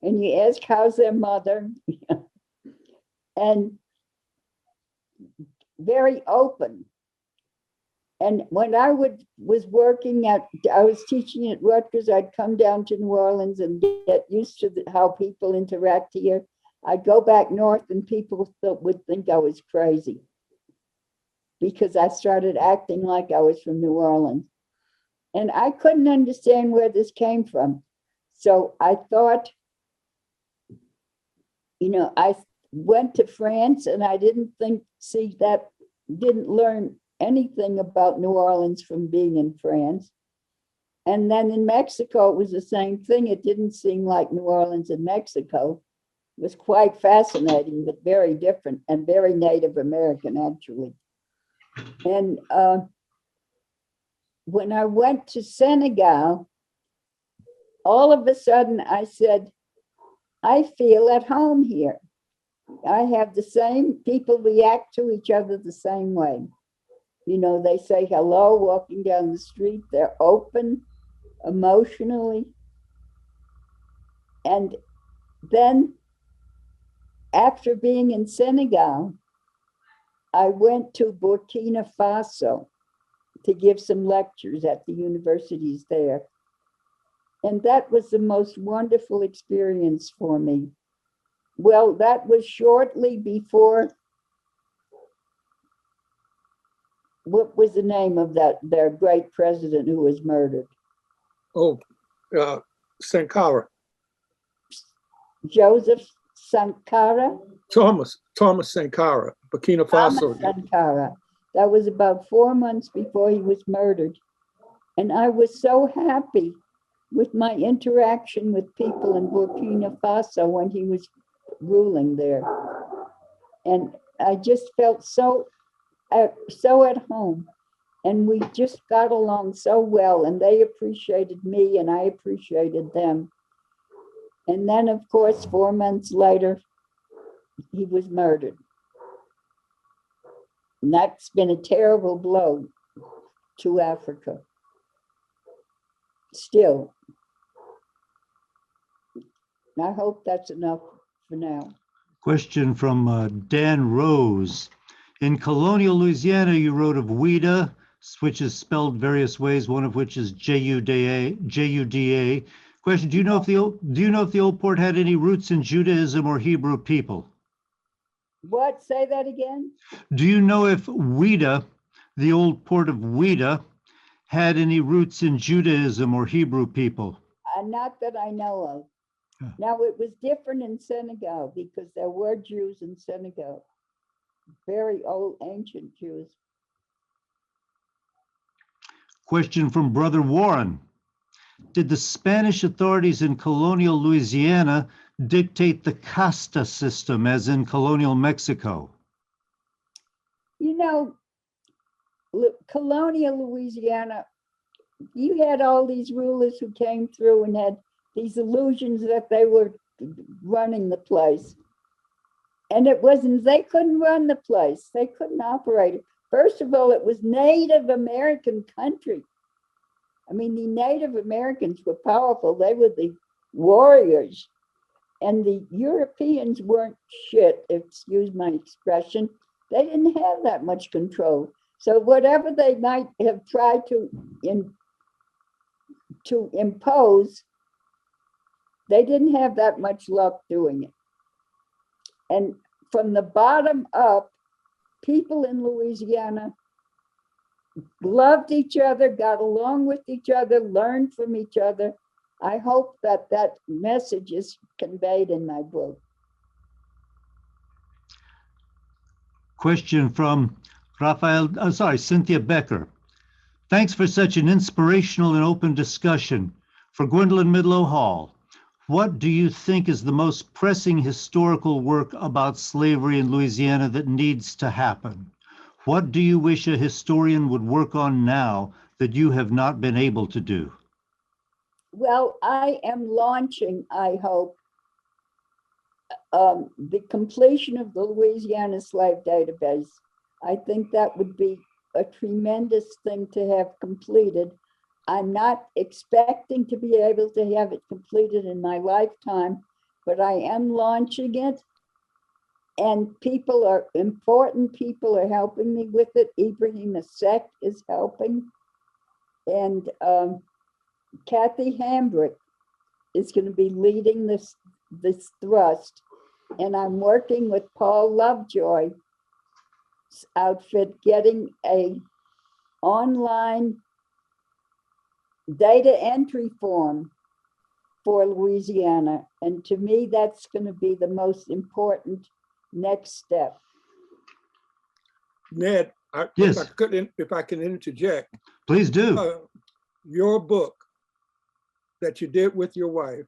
and you ask how's their mother, and very open. And when I was teaching at Rutgers, I'd come down to New Orleans and get used to how people interact here. I'd go back north and people would think I was crazy because I started acting like I was from New Orleans. And I couldn't understand where this came from. So I thought, you know, I went to France and I didn't learn anything about New Orleans from being in France. And then in Mexico, it was the same thing. It didn't seem like New Orleans in Mexico. It was quite fascinating, but very different and very Native American, actually. And when I went to Senegal, all of a sudden I said, I feel at home here. I have the same, people react to each other the same way. You know, they say hello walking down the street. They're open emotionally. And then after being in Senegal, I went to Burkina Faso to give some lectures at the universities there. And that was the most wonderful experience for me. Well, that was shortly before, what was the name of their great president who was murdered? Oh, Sankara. Joseph Sankara? Thomas Sankara, Burkina Faso. Thomas Sankara. That was about 4 months before he was murdered. And I was so happy with my interaction with people in Burkina Faso when he was ruling there. And I just felt so at home. And we just got along so well, and they appreciated me and I appreciated them. And then, of course, 4 months later, he was murdered. And that's been a terrible blow to Africa. Still. I hope that's enough for now. Question from Dan Rose. In colonial Louisiana, you wrote of Ouida, which is spelled various ways, one of which is Juda. Question: Do you know if the old port had any roots in Judaism or Hebrew people? What? Say that again? Do you know if Ouida, the old port of Ouida, had any roots in Judaism or Hebrew people? Not that I know of. Yeah. Now, it was different in Senegal because there were Jews in Senegal, very old, ancient Jews. Question from Brother Warren. Did the Spanish authorities in colonial Louisiana dictate the casta system as in colonial Mexico? You know, colonial Louisiana, you had all these rulers who came through and had these illusions that they were running the place. And it wasn't, they couldn't run the place. They couldn't operate it. First of all, it was Native American country. I mean, the Native Americans were powerful. They were the warriors. And the Europeans weren't shit, excuse my expression. They didn't have that much control. So whatever they might have tried to impose, they didn't have that much luck doing it. And from the bottom up, people in Louisiana loved each other, got along with each other, learned from each other. I hope that that message is conveyed in my book. Question from Cynthia Becker. Thanks for such an inspirational and open discussion. For Gwendolyn Midlo Hall, what do you think is the most pressing historical work about slavery in Louisiana that needs to happen? What do you wish a historian would work on now that you have not been able to do? Well, I am launching, I hope, the completion of the Louisiana slave database. I think that would be a tremendous thing to have completed. I'm not expecting to be able to have it completed in my lifetime, but I am launching it. And important people are helping me with it. Ibrahim Asek is helping. And Kathy Hambrick is going to be leading this thrust. And I'm working with Paul Lovejoy's outfit, getting a online data entry form for Louisiana. And to me, that's going to be the most important next step. Ned, yes. if I can interject. Please do. Your book that you did with your wife.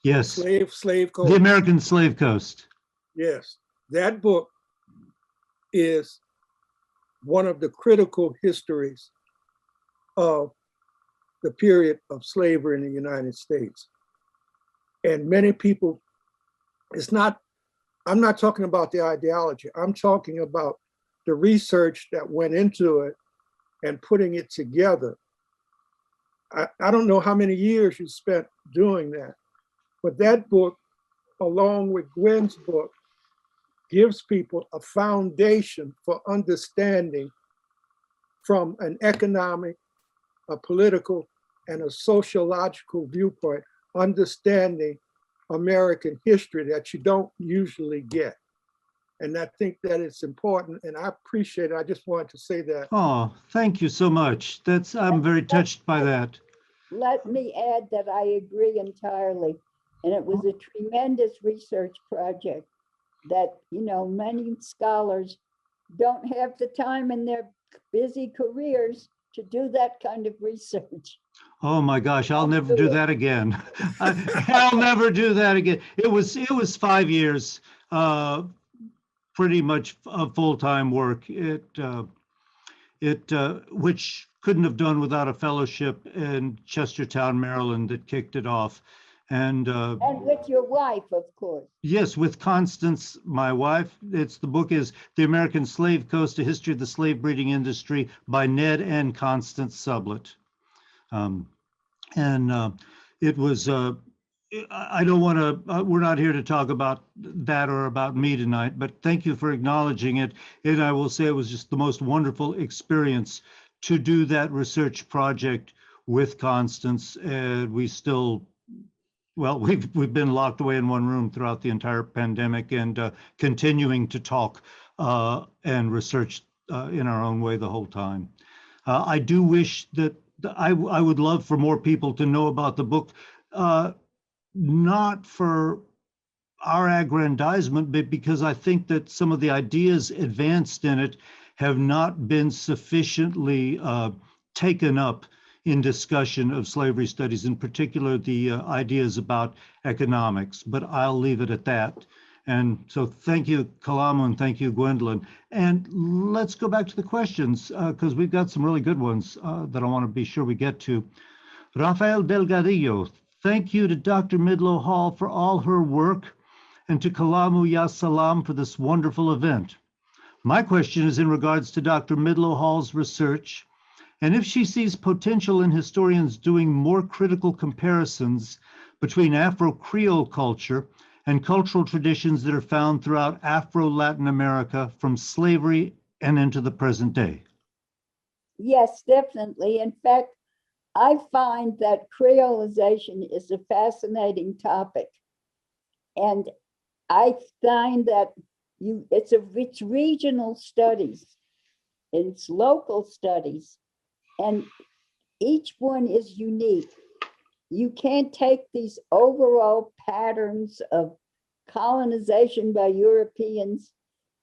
Yes. Slave Coast. The American Slave Coast. Yes. That book is one of the critical histories of the period of slavery in the United States. And many people, I'm not talking about the ideology. I'm talking about the research that went into it and putting it together. I don't know how many years you spent doing that, but that book, along with Gwen's book, gives people a foundation for understanding from an economic, a political, and a sociological viewpoint, understanding American history that you don't usually get. And I think that it's important, and I appreciate it. I just wanted to say that. Oh, thank you so much. I'm very touched by that. Let me add that I agree entirely. And it was a tremendous research project that, many scholars don't have the time in their busy careers to do that kind of research. Oh my gosh, I'll never do that again. I'll never do that again. It was 5 years, pretty much full-time work. Which couldn't have done without a fellowship in Chestertown, Maryland, that kicked it off. And with your wife, of course. Yes, with Constance, my wife. The book is The American Slave Coast, A History of the Slave Breeding Industry by Ned and Constance Sublett. It was, I don't want to, we're not here to talk about that or about me tonight, but thank you for acknowledging it. And I will say it was just the most wonderful experience to do that research project with Constance. And we still, well, we've been locked away in one room throughout the entire pandemic and continuing to talk and research in our own way the whole time. I do wish that I would love for more people to know about the book, not for our aggrandizement, but because I think that some of the ideas advanced in it have not been sufficiently taken up in discussion of slavery studies, in particular the ideas about economics, but I'll leave it at that. And so thank you, Kalamu, and thank you, Gwendolyn. And let's go back to the questions, because we've got some really good ones that I want to be sure we get to. Rafael Delgadillo, thank you to Dr. Midlo Hall for all her work, and to Kalamu Ya Salaam for this wonderful event. My question is in regards to Dr. Midlo Hall's research, and if she sees potential in historians doing more critical comparisons between Afro-Creole culture and cultural traditions that are found throughout Afro-Latin America from slavery and into the present day. Yes, definitely. In fact, I find that creolization is a fascinating topic. And I find that it's regional studies, it's local studies, and each one is unique. You can't take these overall patterns of colonization by Europeans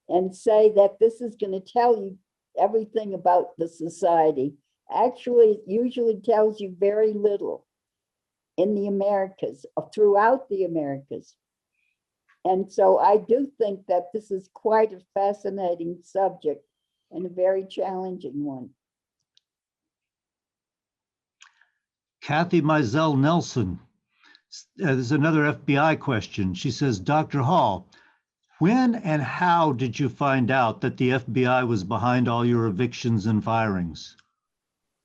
and say that this is going to tell you everything about the society. Actually, it usually tells you very little in the Americas, throughout the Americas. And so I do think that this is quite a fascinating subject and a very challenging one. Kathy Mizell Nelson, there's another FBI question. She says, Dr. Hall, when and how did you find out that the FBI was behind all your evictions and firings?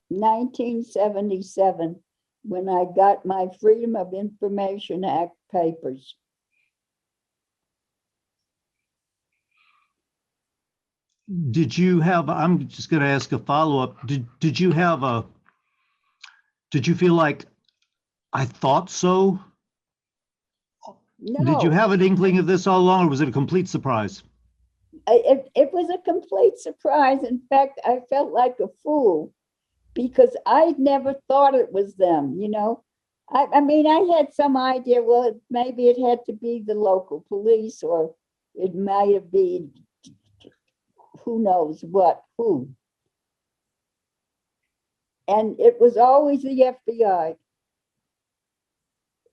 1977, when I got my Freedom of Information Act papers. Did you have, I'm just going to ask a follow-up. Did you feel like, I thought so? No. Did you have an inkling of this all along, or was it a complete surprise? It was a complete surprise. In fact, I felt like a fool because I'd never thought it was them, you know. I mean, I had some idea, well, maybe it had to be the local police, or it might have been who knows what, who. And it was always the FBI.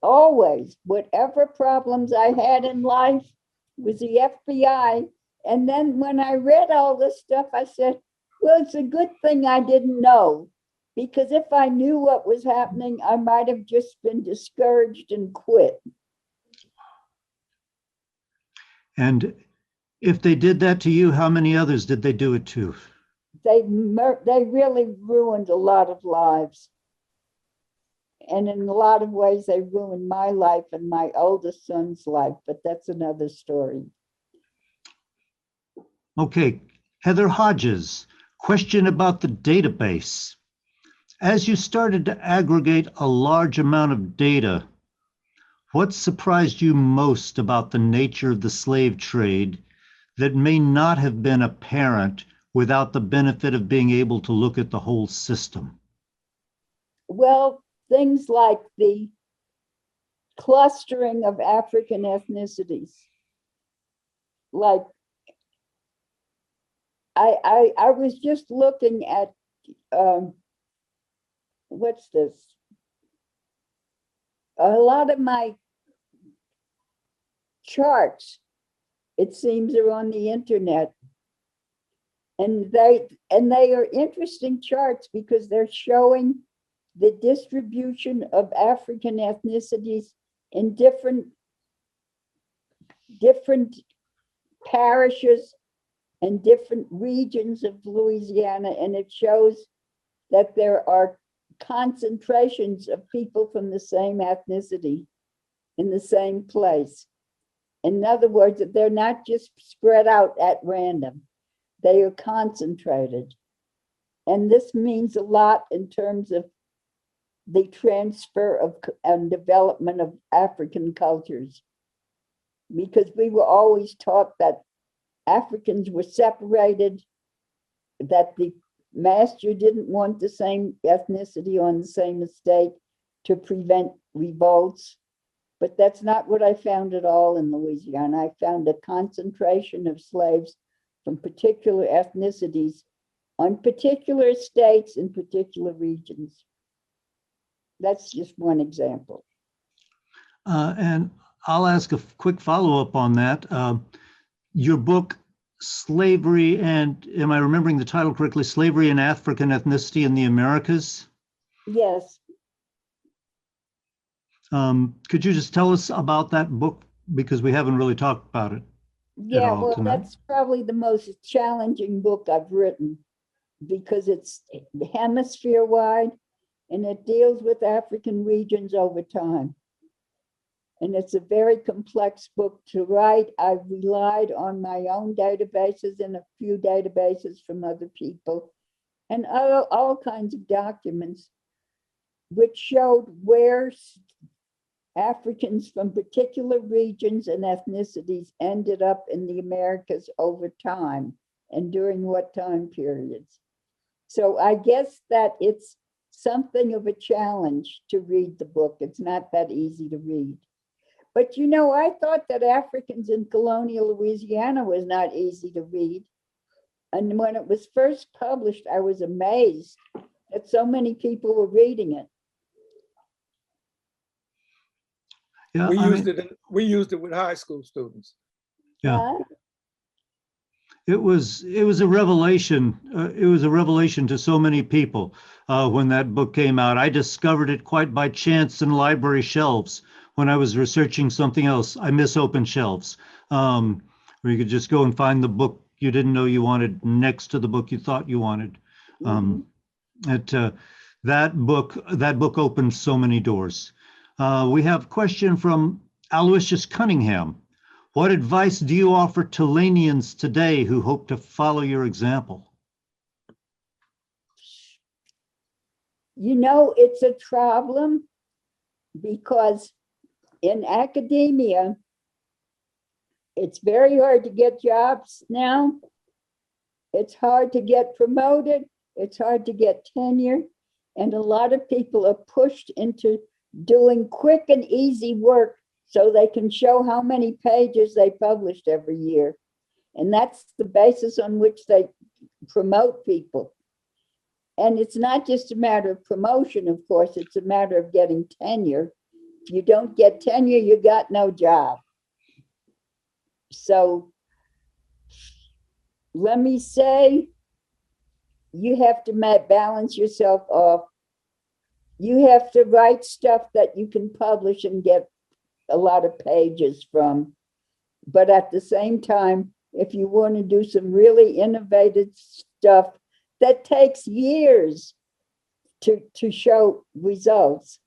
Always, whatever problems I had in life was the FBI. And then when I read all this stuff, I said, well, it's a good thing I didn't know, because if I knew what was happening, I might have just been discouraged and quit. And if they did that to you, how many others did they do it to? They really ruined a lot of lives. And in a lot of ways, they ruined my life and my oldest son's life, but that's another story. Okay, Heather Hodges, question about the database. As you started to aggregate a large amount of data, what surprised you most about the nature of the slave trade that may not have been apparent without the benefit of being able to look at the whole system? Well, things like the clustering of African ethnicities. Like, I was just looking at, what's this? A lot of my charts, it seems, are on the internet. And they are interesting charts because they're showing the distribution of African ethnicities in different parishes and different regions of Louisiana. And it shows that there are concentrations of people from the same ethnicity in the same place. In other words, they're not just spread out at random, they are concentrated. And this means a lot in terms of the transfer of and development of African cultures, because we were always taught that Africans were separated, that the master didn't want the same ethnicity on the same estate to prevent revolts. But that's not what I found at all in Louisiana. I found a concentration of slaves from particular ethnicities on particular estates in particular regions. That's just one example. And I'll ask a quick follow-up on that. Your book, Slavery and, am I remembering the title correctly? Slavery and African Ethnicity in the Americas? Yes. Could you just tell us about that book? Because we haven't really talked about it. Yeah, well, tonight. that's probably the most challenging book I've written because it's hemisphere-wide and it deals with African regions over time. And it's a very complex book to write. I've relied on my own databases and a few databases from other people and all kinds of documents which showed where Africans from particular regions and ethnicities ended up in the Americas over time and during what time periods. So I guess that it's something of a challenge to read the book. It's not that easy to read. But you know, I thought that Africans in colonial Louisiana was not easy to read. And when it was first published, I was amazed that so many people were reading it. Yeah, we used it with high school students. Yeah. It was a revelation. It was a revelation to so many people when that book came out. I discovered it quite by chance in library shelves when I was researching something else. I miss open shelves where you could just go and find the book you didn't know you wanted next to the book you thought you wanted. That book opened so many doors. We have a question from Aloysius Cunningham. What advice do you offer Tulanians today who hope to follow your example? You know, it's a problem because in academia, it's very hard to get jobs now. It's hard to get promoted. It's hard to get tenure. And a lot of people are pushed into doing quick and easy work so they can show how many pages they published every year. And that's the basis on which they promote people. And it's not just a matter of promotion, of course, it's a matter of getting tenure. If you don't get tenure, you got no job. So let me say, you have to balance yourself off. You have to write stuff that you can publish and get a lot of pages from. But at the same time, if you want to do some really innovative stuff that takes years to show results,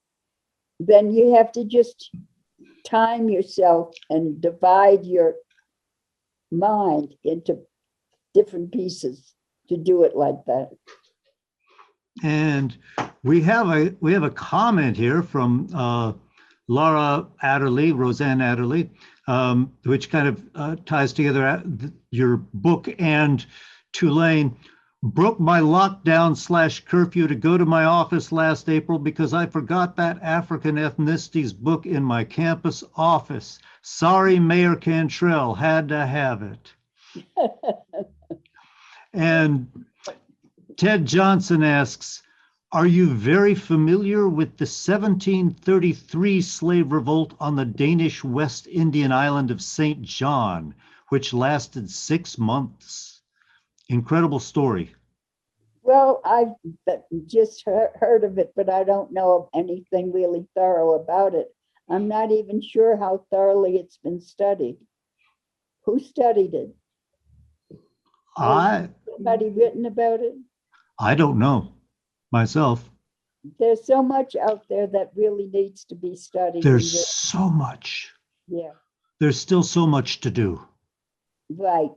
then you have to just time yourself and divide your mind into different pieces to do it like that. And we have a comment here from Laura Adderley, Roseanne Adderley, which kind of ties together your book and Tulane. Broke my lockdown/curfew to go to my office last April because I forgot that African ethnicities book in my campus office. Sorry, Mayor Cantrell, had to have it. And Ted Johnson asks, are you very familiar with the 1733 slave revolt on the Danish West Indian island of St. John, which lasted 6 months? Incredible story. Well, I've just heard of it, but I don't know of anything really thorough about it. I'm not even sure how thoroughly it's been studied. Who studied it? Has somebody written about it? I don't know myself. There's so much out there that really needs to be studied. There's so much. Yeah. There's still so much to do. Right.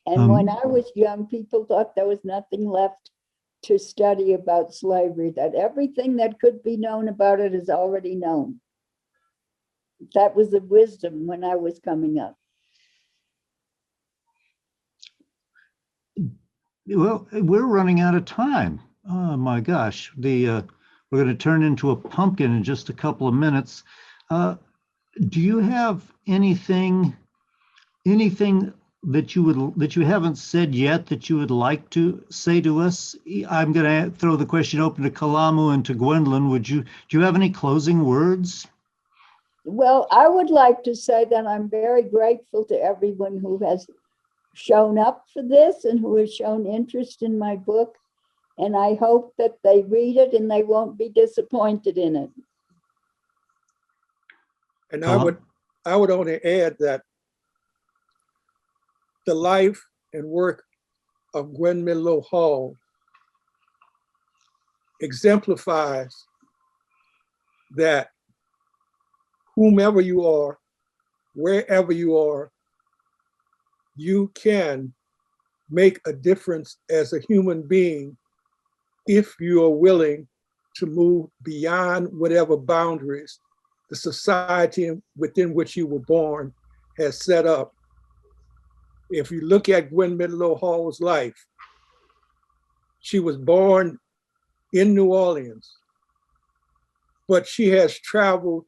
And when I was young, people thought there was nothing left to study about slavery, that everything that could be known about it is already known. That was the wisdom when I was coming up. Well, we're running out of time. Oh my gosh. We're going to turn into a pumpkin in just a couple of minutes. Do you have anything that you haven't said yet that you would like to say to us? I'm going to throw the question open to Kalamu and to Gwendolyn. Do you have any closing words? Well, I would like to say that I'm very grateful to everyone who has shown up for this and who has shown interest in my book. And I hope that they read it and they won't be disappointed in it. And I would only add that the life and work of Gwendolyn Midlo Hall exemplifies that whomever you are, wherever you are, you can make a difference as a human being if you are willing to move beyond whatever boundaries the society within which you were born has set up. If you look at Gwendolyn Midlo Hall's life, she was born in New Orleans, but she has traveled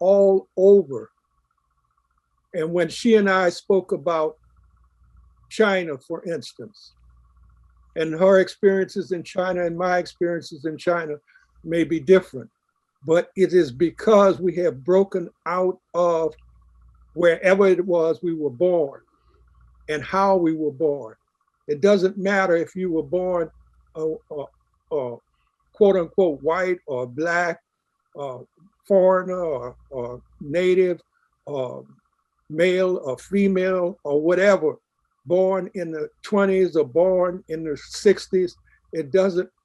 all over. And when she and I spoke about China, for instance, and her experiences in China and my experiences in China may be different, but it is because we have broken out of wherever it was we were born and how we were born. It doesn't matter if you were born quote unquote white or black, foreigner or native, or male or female or whatever, born in the 20s or born in the 60s.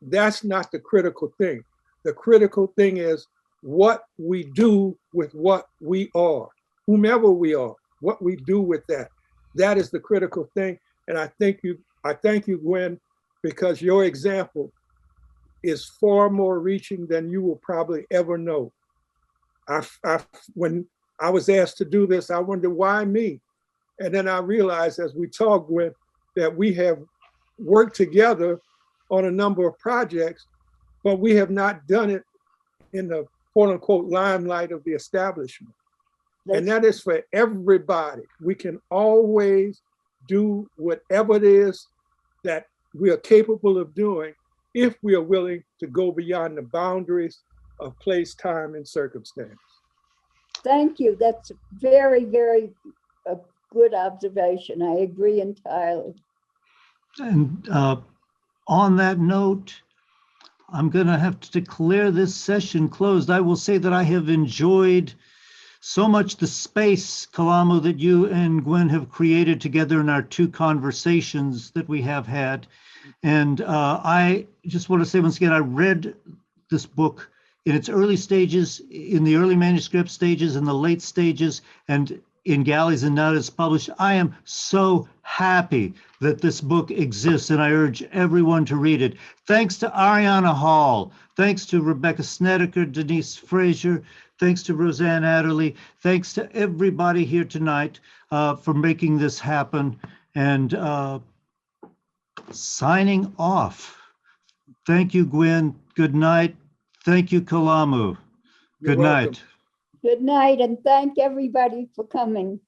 That's not the critical thing. The critical thing is what we do with what we are, whomever we are, what we do with that. That is the critical thing. And I thank you, Gwen, because your example is far more reaching than you will probably ever know. When I was asked to do this, I wondered, why me? And then I realized as we talk, Gwen, that we have worked together on a number of projects, but we have not done it in the quote unquote limelight of the establishment. And that is for everybody. We can always do whatever it is that we are capable of doing if we are willing to go beyond the boundaries of place, time, and circumstance. Thank you. That's very, very good observation. I agree entirely. And on that note, I'm going to have to declare this session closed. I will say that I have enjoyed so much the space, Kalamu, that you and Gwen have created together in our two conversations that we have had. And I just want to say once again, I read this book in its early stages, in the early manuscript stages, in the late stages, and in galleys, and now it's published. I am so happy that this book exists, and I urge everyone to read it. Thanks to Ariana Hall, thanks to Rebecca Snedeker, Denise Frazier, thanks to Roseanne Adderley, thanks to everybody here tonight for making this happen. And signing off. Thank you, Gwen. Good night. Thank you, Kalamu. Good night. Good night, and thank everybody for coming.